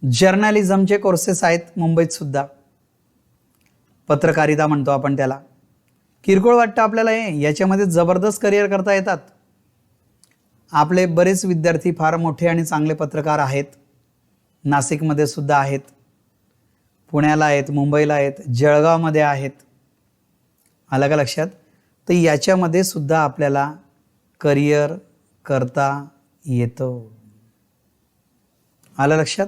जर्नलिझमचे कोर्सेस आहेत मुंबईत सुद्धा. पत्रकारिता म्हणतो आपण त्याला. किरकोळ वाटतं आपल्याला हे, याच्यामध्ये जबरदस्त करिअर करता येतात. आपले बरेच विद्यार्थी फार मोठे आणि चांगले पत्रकार आहेत. नाशिकमध्ये सुद्धा आहेत, पुण्याला आहेत, मुंबईला आहेत, जळगावमध्ये आहेत. आलं का लक्षात? तर याच्यामध्ये सुद्धा आपल्याला करिअर करता येतं. आलं लक्षात?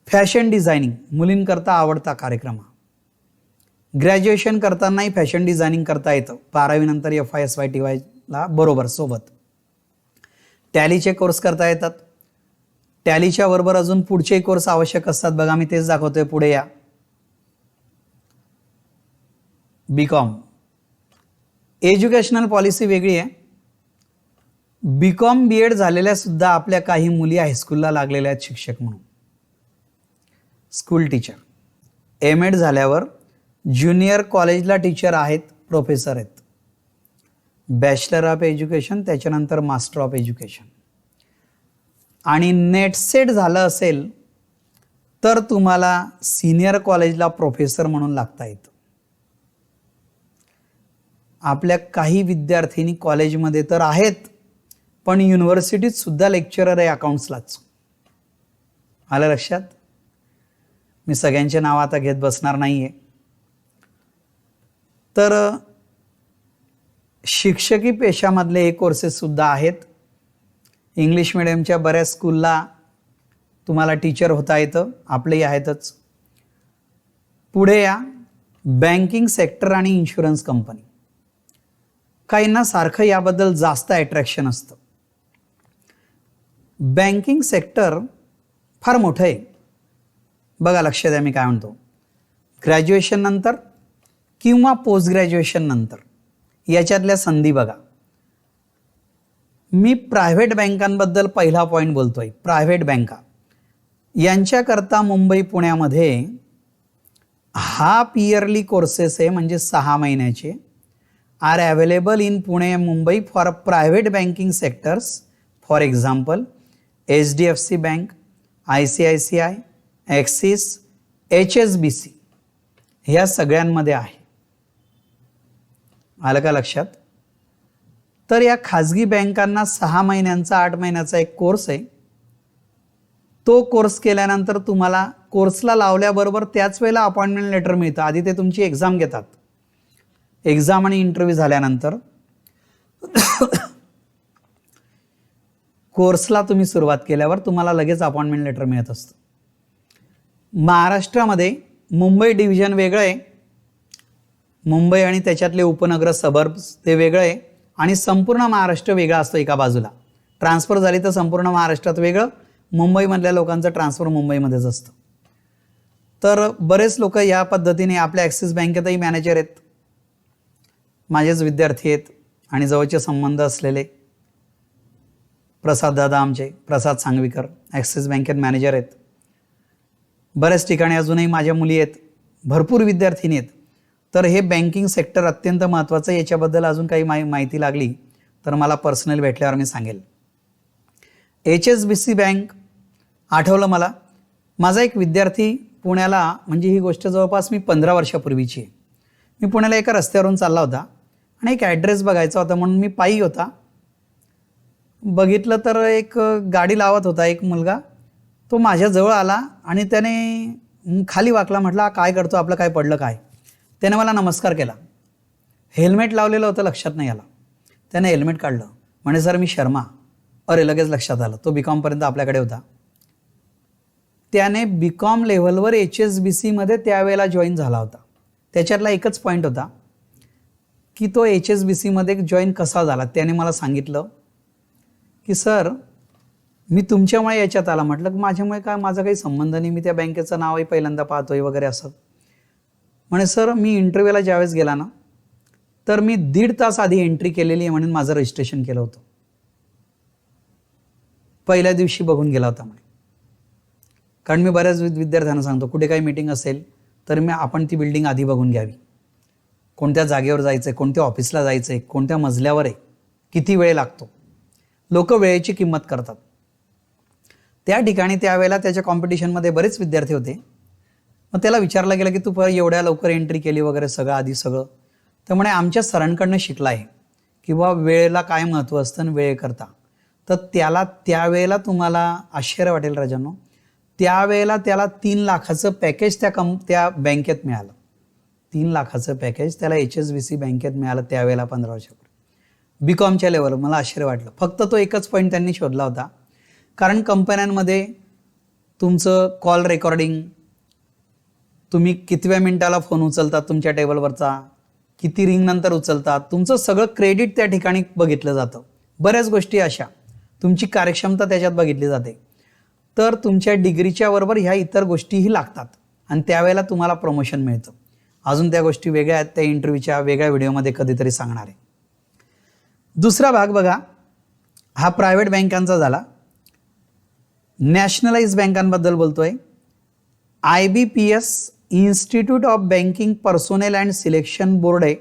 फॅशन डिझायनिंग मुलींकरता आवडता कार्यक्रम. ग्रॅज्युएशन करतानाही फॅशन डिझायनिंग करता येतं. 12वी नंतर FISYTYला बरोबर सोबत. टॅलीचे कोर्स करता येतात. टॅलीच्या बरोबर अजून पुढचे कोर्स आवश्यक असतात. बघा मी तेच दाखवतोय, पुढे या. BCom एज्युकेशनल पॉलिसी वेगळी आहे. BCom BEd झालेल्या सुद्धा आपल्या काही मुली हायस्कूलला लागलेल्या आहेत शिक्षक म्हणून, स्कूल टीचर. MEd झाल्यावर ज्युनियर कॉलेजला टीचर आहेत, प्रोफेसर आहेत. बॅचलर ऑफ एज्युकेशन, त्याच्यानंतर मास्टर ऑफ एज्युकेशन. आणि नेटसेट झालं असेल तर तुम्हाला सिनियर कॉलेजला प्रोफेसर म्हणून लागता येतं. आपल्या काही विद्यार्थिनी कॉलेजमध्ये तर आहेत, पण युनिव्हर्सिटीत सुद्धा लेक्चरर आहे अकाउंट्सलाच. आलं लक्षात? मी सगळ्यांचे नाव आता घेत बसणार नाही आहे. तर शिक्षकी पेशामधले हे कोर्सेस सुद्धा आहेत. इंग्लिश मिडियमच्या बऱ्याच स्कूलला तुम्हाला टीचर होता येतं, आपलेही आहेतच. पुढे या. बँकिंग सेक्टर आणि इन्शुरन्स कंपनी. काहींना सारखं याबद्दल जास्त अट्रॅक्शन असतं. बँकिंग सेक्टर फार मोठं आहे. बघा लक्ष द्या मी काय म्हणतो. ग्रॅज्युएशन नंतर किंवा पोस्ट ग्रॅज्युएशन नंतर याच्यातल्या संधी बघा. मी प्रायव्हेट बँकांबद्दल पहिला पॉईंट बोलतोय. प्रायव्हेट बँका यांच्याकरता मुंबई पुण्यामध्ये हाफ इयरली कोर्सेस आहे, म्हणजे 6 महिन्याचे, are available in Pune Mumbai for private banking sectors. For example HDFC bank, ICICI, Axis, HSBC ह्या सगळ्यांमध्ये आहे. आलं का लक्षात? तर या खाजगी बँकांना 6 महिन्यांचा 8 महिन्याचा एक कोर्स आहे. तो कोर्स केल्यानंतर तुम्हाला कोर्सला लावल्याबरोबर त्याच वेळेला अपॉइंटमेंट लेटर मिळतं. आधी ते तुमची एक्झाम घेतात. एक्झाम आणि इंटरव्ह्यू झाल्यानंतर कोर्सला तुम्ही सुरुवात केल्यावर तुम्हाला लगेच अपॉइंटमेंट लेटर मिळत असतं. महाराष्ट्रामध्ये मुंबई डिव्हिजन वेगळं आहे. मुंबई आणि त्याच्यातले उपनगर सबर्ब्स ते वेगळं आहे. आणि संपूर्ण महाराष्ट्र वेगळा असतो. एका बाजूला ट्रान्सफर झाली तर संपूर्ण महाराष्ट्रात वेगळं, मुंबईमधल्या लोकांचं ट्रान्सफर मुंबईमध्येच असतं. तर बरेच लोक या पद्धतीने आपल्या ॲक्सिस बँकेतही मॅनेजर आहेत, माझेच विद्यार्थी आहेत आणि जवळचे संबंध असलेले. प्रसाद दादा आमचे, प्रसाद सांगवीकर ॲक्सिस बँकेत मॅनेजर आहेत. बऱ्याच ठिकाणी अजूनही माझ्या मुली आहेत, भरपूर विद्यार्थिनी आहेत. तर हे बँकिंग सेक्टर अत्यंत महत्त्वाचं आहे. याच्याबद्दल अजून काही माहिती लागली तर मला पर्सनल भेटल्यावर मी सांगेल. HSBC बँक आठवलं मला. माझा एक विद्यार्थी पुण्याला, म्हणजे ही गोष्ट जवळपास मी 15 वर्षापूर्वीची आहे. मी पुण्याला एका रस्त्यावरून चालला होता आणि एक ॲड्रेस बघायचा होता म्हणून मी पायी होता. बघितलं तर एक गाडी लावत होता एक मुलगा. तो माझ्याजवळ आला आणि त्याने खाली वाकला. म्हटला काय करतो, आपलं काय पडलं काय? त्याने मला नमस्कार केला. हेल्मेट लावलेलं होतं, लक्षात नाही आला. त्याने हेल्मेट काढलं. म्हणे सर मी शर्मा. अरे लगेच लक्षात आलं. तो BCom पर्यंत आपल्याकडे होता. त्याने BCom लेव्हलवर HSBCमध्ये त्यावेळेला जॉईन झाला होता. त्याच्यातला एकच पॉईंट होता की तो HSBCमध्ये जॉईन कसा झाला. त्याने मला सांगितलं की सर मी तुमच्यामुळे याच्यात आला. म्हटलं की माझ्यामुळे काय, माझा काही संबंध नाही, मी त्या बँकेचं नावही पहिल्यांदा पाहतोय वगैरे असं. म्हणे सर मी इंटरव्ह्यूला ज्यावेळेस गेला ना तर मी 1.5 तास आधी एंट्री केलेली आहे म्हणून माझं रजिस्ट्रेशन केलं होतं. पहिल्या दिवशी बघून गेला होता म्हणे. कारण मी बऱ्याच विद्यार्थ्यांना सांगतो, कुठे काही मीटिंग असेल तर आपण ती बिल्डिंग आधी बघून घ्यावी. कोणत्या जागेवर जायचं आहे, कोणत्या ऑफिसला जायचं आहे, कोणत्या मजल्यावर आहे, किती वेळ लागतो. लोक वेळेची किंमत करतात. त्या ठिकाणी त्यावेळेला त्याच्या कॉम्पिटिशनमध्ये बरेच विद्यार्थी होते. मग त्याला विचारलं गेलं की तू एवढ्या लवकर एंट्री केली वगैरे सगळं आधी सगळं. तर म्हणे आमच्या सरांकडनं शिकला आहे की बा वेळेला काय महत्त्व असतं आणि वेळ करता. तर त्यावेळेला तुम्हाला आश्चर्य वाटेल राजांनो, त्यावेळेला त्याला 3 लाखाचं पॅकेज त्या बँकेत मिळालं. 3 लाखाचं पॅकेज त्याला HSBC बँकेत मिळालं त्यावेळेला 15 वर्षापूर्वी. BCOMच्या लेवल. मला आश्चर्य वाटलं. फक्त तो एकच पॉईंट त्यांनी शोधला होता, कारण कंपन्यांमध्ये तुमचं कॉल रेकॉर्डिंग, तुम्ही कितव्या मिनिटाला फोन उचलतात तुमच्या टेबलवरचा, किती रिंग नंतर उचलतात, तुमचं सगळं क्रेडिट त्या ठिकाणी बघितलं जातं. बऱ्याच गोष्टी अशा, तुमची कार्यक्षमता त्याच्यात बघितली जाते. तर तुमच्या डिग्रीच्या बरोबर ह्या इतर गोष्टीही लागतात आणि त्यावेळेला तुम्हाला प्रमोशन मिळतं. अजून त्या गोष्टी वेगळ्या आहेत, त्या इंटरव्ह्यूच्या वेगळ्या व्हिडिओमध्ये कधीतरी सांगणार आहे. दुसरा भाग बघा, हा प्रायव्हेट बँकांचा झाला. नॅशनलाइज बँकांबद्दल बोलतोय. IBPS institute of banking personnel and selection board आहे,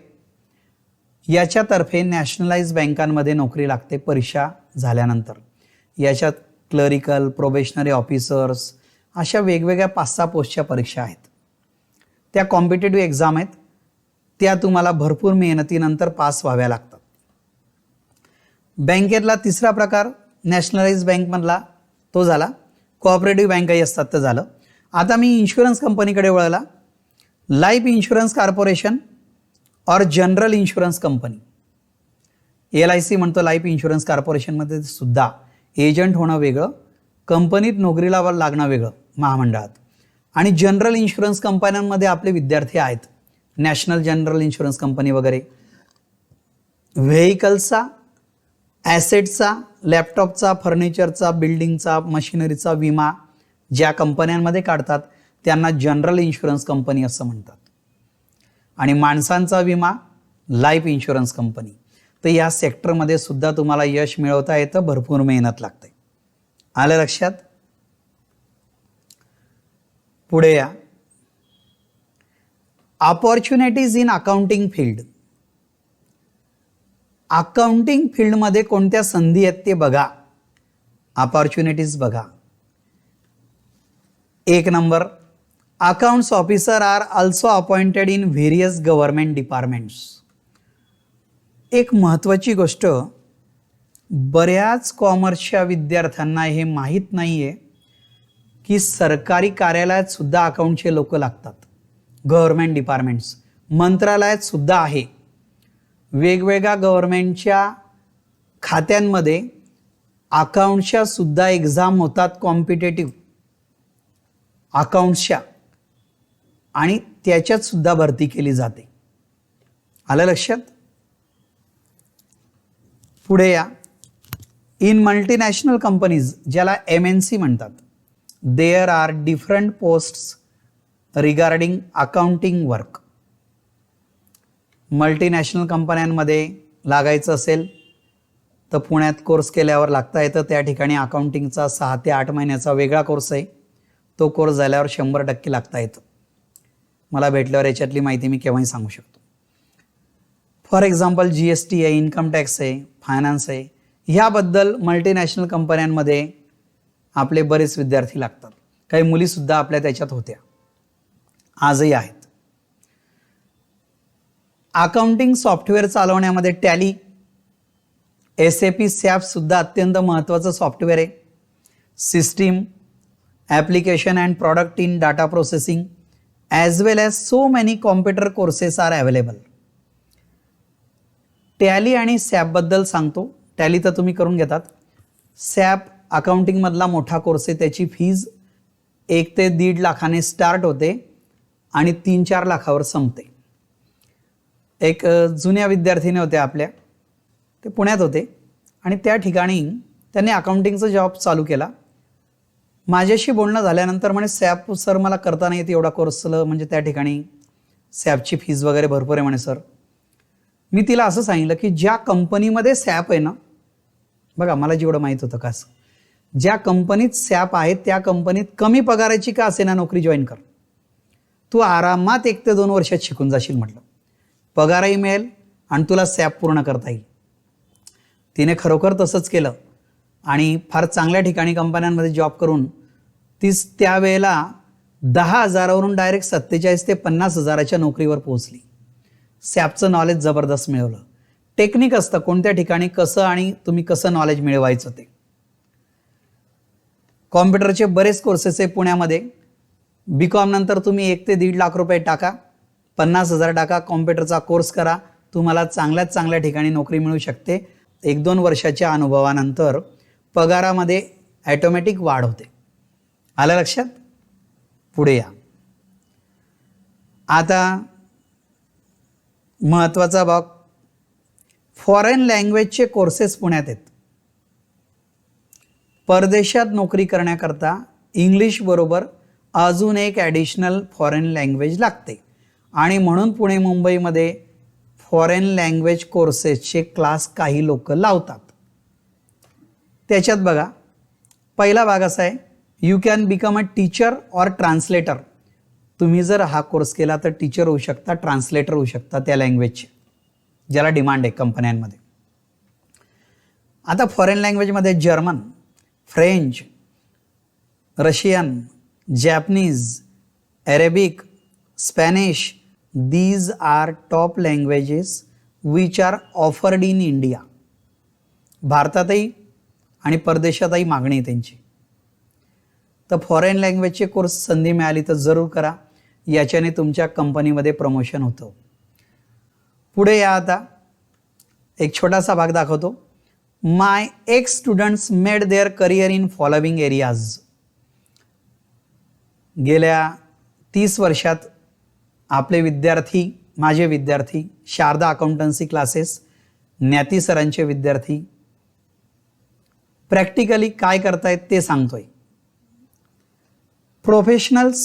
याच्यातर्फे नॅशनलाइज बँकांमध्ये नोकरी लागते परीक्षा झाल्यानंतर. याच्यात क्लरिकल, प्रोबेशनरी ऑफिसर्स अशा वेगवेगळ्या 5-6 पोस्टच्या परीक्षा आहेत. त्या कॉम्पिटेटिव्ह एक्झाम आहेत, त्या तुम्हाला भरपूर मेहनतीनंतर पास व्हाव्या लागतात. बँकेतला तिसरा प्रकार नॅशनलाइज बँकमधला तो झाला. कोऑपरेटिव्ह बँकाही असतात तर झालं. आता मी इन्शुरन्स कंपनीकडे वळला. लाईफ इन्शुरन्स कॉर्पोरेशन और जनरल इन्शुरन्स कंपनी, LIC म्हणतो. लाईफ इन्शुरन्स कॉर्पोरेशनमध्ये सुद्धा एजंट होणं वेगळं, कंपनीत नोकरीला लागणं वेगळं महामंडळात. आणि जनरल इन्शुरन्स कंपन्यांमध्ये आपले विद्यार्थी आहेत. नॅशनल जनरल इन्शुरन्स कंपनी वगैरे. व्हेकल्सचा, ॲसेटचा, लॅपटॉपचा, फर्निचरचा, बिल्डिंगचा, मशिनरीचा विमा ज्या कंपन्यांमध्ये काढतात त्यांना जनरल इन्शुरन्स कंपनी असं म्हणतात. आणि माणसांचा विमा लाईफ इन्शुरन्स कंपनी. तर या सेक्टरमध्ये सुद्धा तुम्हाला यश मिळवता येतं, भरपूर मेहनत लागते. आलं लक्षात? पुढे या. Opportunities in accounting field. Accounting फील्डमध्ये कोणत्या संधी आहेत ते बघा. ऑपॉर्च्युनिटीज बघा. 1 number, accounts officer are also appointed in various government departments. एक महत्त्वाची गोष्ट, बऱ्याच कॉमर्सच्या विद्यार्थ्यांना हे माहीत नाही आहे की सरकारी कार्यालयात सुद्धा अकाउंटचे लोक लागतात. गव्हर्नमेंट डिपार्टमेंट्स, मंत्रालयात सुद्धा आहे. वेगवेगळ्या गव्हर्नमेंटच्या खात्यांमध्ये अकाउंट्सच्या सुद्धा एक्झाम होतात, कॉम्पिटेटिव्ह अकाउंट्सच्या, आणि त्याच्यात सुद्धा भरती केली जाते. आलं लक्षात? पुढे या. इन मल्टीनॅशनल कंपनीज, ज्याला MNC म्हणतात, there are different posts regarding accounting work. Multinational कंपन्यांमध्ये लागायचं असेल तर पुण्यात कोर्स केल्यावर लागता येतं. त्या ठिकाणी अकाउंटिंगचा 6 ते 8 महिन्याचा वेगळा कोर्स आहे. तो कोर्स झाल्यावर 100% लागता येतं. मला भेटल्यावर याच्यातली माहिती मी केव्हाही सांगू शकतो. फॉर एक्झाम्पल GST आहे, इन्कम टॅक्स आहे, फायनान्स आहे. ह्याबद्दल मल्टीनॅशनल कंपन्यांमध्ये आपले बरेच विद्यार्थी लागतात. काही मुलीसुद्धा आपल्या त्याच्यात होत्या, आजही आहेत. अकाउंटिंग सॉफ्टवेअर चालवण्यामध्ये टॅली, SAP, SAP सुद्धा अत्यंत महत्त्वाचं सॉफ्टवेअर आहे. System, application and product in data processing as well as so many computer courses are available. Tally आणि SAPबद्दल सांगतो. टॅली तर तुम्ही करून घेतात. SAP अकाउंटिंगमधला मोठा कोर्स आहे. त्याची फीज 1 ते 1.5 लाखाने स्टार्ट होते आणि 3-4 लाखावर संपते. एक जुन्या विद्यार्थिनी होत्या आपल्या, ते पुण्यात होते आणि त्या ठिकाणी त्यांनी अकाउंटिंगचा जॉब चालू केला. माझ्याशी बोलणं झाल्यानंतर म्हणे SAP सर मला करता नाही येत एवढा कोर्स, म्हणजे त्या ठिकाणी SAPची फीज वगैरे भरपूर आहे म्हणे सर. मी तिला असं सांगितलं की ज्या कंपनीमध्ये SAP आहे ना, बघा मला जेवढं माहीत होतं का, ज्या कंपनीत सॅप आहे त्या कंपनीत कमी पगाराची का असेना नोकरी जॉईन कर. तू आरामात 1 ते 2 वर्षात शिकून जाशील म्हटलं. पगारही मिळेल आणि तुला सॅप पूर्ण करता येईल. तिने खरोखर तसंच केलं आणि फार चांगल्या ठिकाणी कंपन्यांमध्ये जॉब करून तीच त्यावेळेला 10,000वरून डायरेक्ट 47 ते 50,000च्या नोकरीवर पोहोचली. सॅपचं नॉलेज जबरदस्त मिळवलं. टेक्निक असतं कोणत्या ठिकाणी कसं आणि तुम्ही कसं नॉलेज मिळवायचं ते. कॉम्प्युटरचे बरेच कोर्सेस आहे पुण्यामध्ये. BCom नंतर तुम्ही 1 ते 1.5 लाख रुपये टाका, 50,000 टाका, कॉम्प्युटरचा कोर्स करा, तुम्हाला चांगल्यात चांगल्या ठिकाणी नोकरी मिळू शकते. 1-2 वर्षाच्या अनुभवानंतर पगारामध्ये ॲटोमॅटिक वाढ होते. आलं लक्षात? पुढे या. आता महत्त्वाचा भाग, फॉरेन लँग्वेजचे कोर्सेस पुण्यात आहेत. परदेशात नोकरी करण्याकरता इंग्लिश बरोबर अजून एक ॲडिशनल फॉरेन लँग्वेज लागते आणि म्हणून पुणे मुंबईमध्ये फॉरेन लँग्वेज कोर्सेसचे क्लास काही लोक लावतात. त्याच्यात बघा, पहिला भाग असा आहे, you can become a teacher or translator. तुम्ही जर हा कोर्स केला तर टीचर होऊ शकता, ट्रान्सलेटर होऊ शकता त्या लँग्वेजचे, ज्याला डिमांड आहे कंपन्यांमध्ये. आता फॉरेन लँग्वेजमध्ये German, French, Russian, Japanese, Arabic, Spanish, these are top languages which are offered in India. भारतातही आणि परदेशातही मागणी आहे त्यांची. तर फॉरेन लँग्वेजचे कोर्स संधी मिळाली तर जरूर करा. याच्याने तुमच्या कंपनीमध्ये प्रमोशन होतं. पुढे या. आता एक छोटासा भाग दाखवतो. My ex students made their career in following areas. गेल्या 30 वर्षात आपले विद्यार्थी, माझे विद्यार्थी, शारदा अकाउंटन्सी क्लासेस, ज्ञाती सरांचे विद्यार्थी प्रॅक्टिकली काय करतायत ते सांगतोय. प्रोफेशनल्स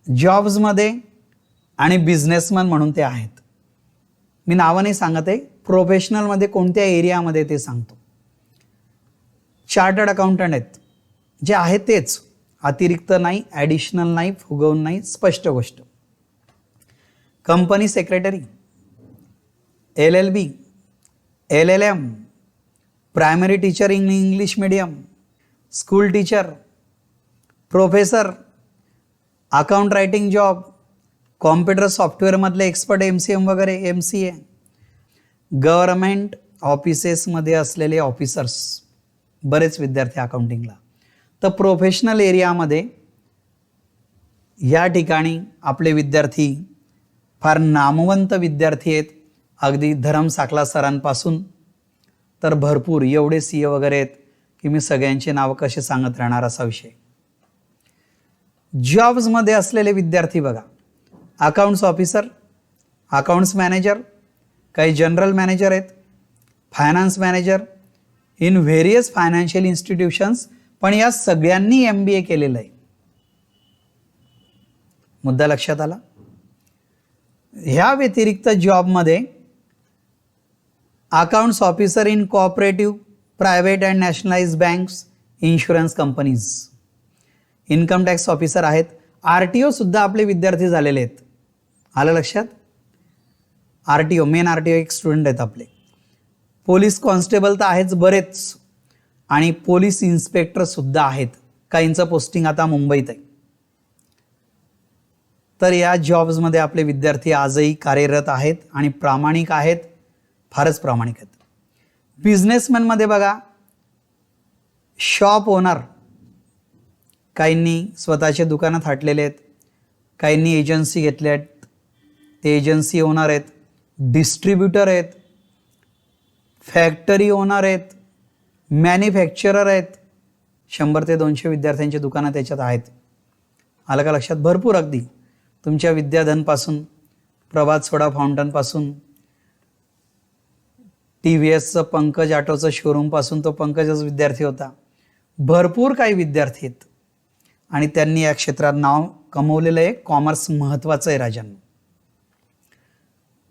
जॉब्समध्ये आणि बिझनेसमॅन म्हणून ते आहेत. मी नावं नाही सांगत आहे, प्रोफेशनलमध्ये कोणत्या एरियामध्ये ते सांगतो. चार्टर्ड अकाउंटंट आहेत, जे आहेत तेच, अतिरिक्त नाही, ॲडिशनल नाही, फुगवून नाही, स्पष्ट गोष्ट. Company secretary, LLB, LLM, primary teacher in English medium, school teacher, professor, account writing job, computer सॉफ्टवेअरमधले एक्सपर्ट, MCM वगैरे, MCA, गव्हर्नमेंट ऑफिसेसमध्ये असलेले ऑफिसर्स, बरेच विद्यार्थी अकाउंटिंगला. तर प्रोफेशनल एरियामध्ये या ठिकाणी आपले विद्यार्थी फार नामवंत विद्यार्थी आहेत. अगदी धरम साकला सरांपासून तर भरपूर एवढे CA वगैरे आहेत की मी सगळ्यांचे नावं कसे सांगत राहणार असा विषय. जॉब्समध्ये असलेले विद्यार्थी बघा, अकाउंट्स ऑफिसर, अकाउंट्स मॅनेजर, काही जनरल मॅनेजर आहेत, finance manager in various financial institutions, पण या सगळ्यांनी MBA केलेलं आहे. मुद्दा लक्षात आला? ह्या व्यतिरिक्त जॉबमध्ये accounts officer in cooperative, private and nationalise banks, insurance companies, income tax officer आहेत, RTO सुद्धा आपले विद्यार्थी झालेले आहेत. आलं लक्षात? RTO, मेन RTO एक स्टुडंट आहेत आपले. पोलीस कॉन्स्टेबल तर आहेच बरेच, आणि पोलीस इन्स्पेक्टर सुद्धा आहेत. काहींचं पोस्टिंग आता मुंबईत आहे. तर या जॉब्समध्ये आपले विद्यार्थी आजही कार्यरत आहेत आणि प्रामाणिक आहेत, फारच प्रामाणिक आहेत. बिझनेसमॅनमध्ये बघा, शॉप ओनर, काहींनी स्वतःचे दुकानं थाटलेले आहेत, काहींनी एजन्सी घेतले आहेत, ते एजन्सी ओनर आहेत, डिस्ट्रीब्युटर आहेत, फॅक्टरी ओनर आहेत, मॅन्युफॅक्चरर आहेत. 100 ते 200 विद्यार्थ्यांची दुकानं त्याच्यात आहेत. आलं का लक्षात? भरपूर अगदी तुमच्या विद्याधनपासून, प्रभात सोडा फाउंटनपासून, TVSचं पंकज ऑटोचं शोरूमपासून, तो पंकजच विद्यार्थी होता. भरपूर काही विद्यार्थी आहेत आणि त्यांनी या क्षेत्रात नाव कमवलेलं आहे. कॉमर्स महत्त्वाचं आहे राजांनो.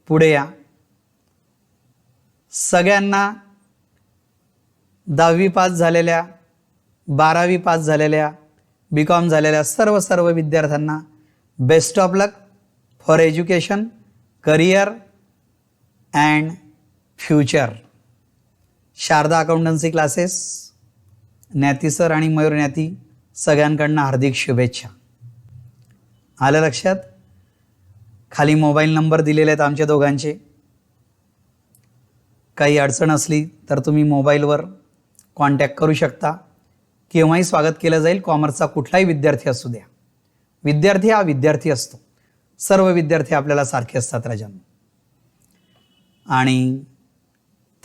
पुढे या. सगळ्यांना 10वी पास झालेल्या, 12वी पास झालेल्या, BCom झालेल्या सर्व विद्यार्थ्यांना best of luck for education, career and future. Sharda accountancy classes, Dnyati sir आणि मयूर ज्ञाती सगळ्यांकडनं हार्दिक शुभेच्छा. आलं लक्षात? खाली मोबाईल नंबर दिलेले आहेत आमच्या दोघांचे. काही अडचण असली तर तुम्ही मोबाईलवर कॉन्टॅक्ट करू शकता. केव्हाही स्वागत केलं जाईल. कॉमर्सचा कुठलाही विद्यार्थी असू द्या. विद्यार्थी हा विद्यार्थी असतो. सर्व विद्यार्थी आपल्याला सारखे असतात राजांनो. आणि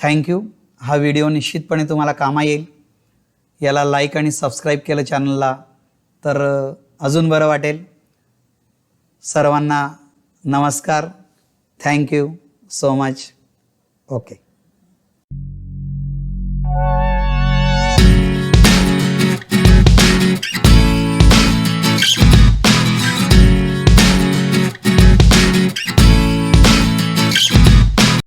थँक्यू. हा व्हिडिओ निश्चितपणे तुम्हाला कामा येईल. याला लाईक आणि सबस्क्राईब केलं चॅनलला तर अजून बरं वाटेल. सर्वांना नमस्कार. Thank you so much. ओके.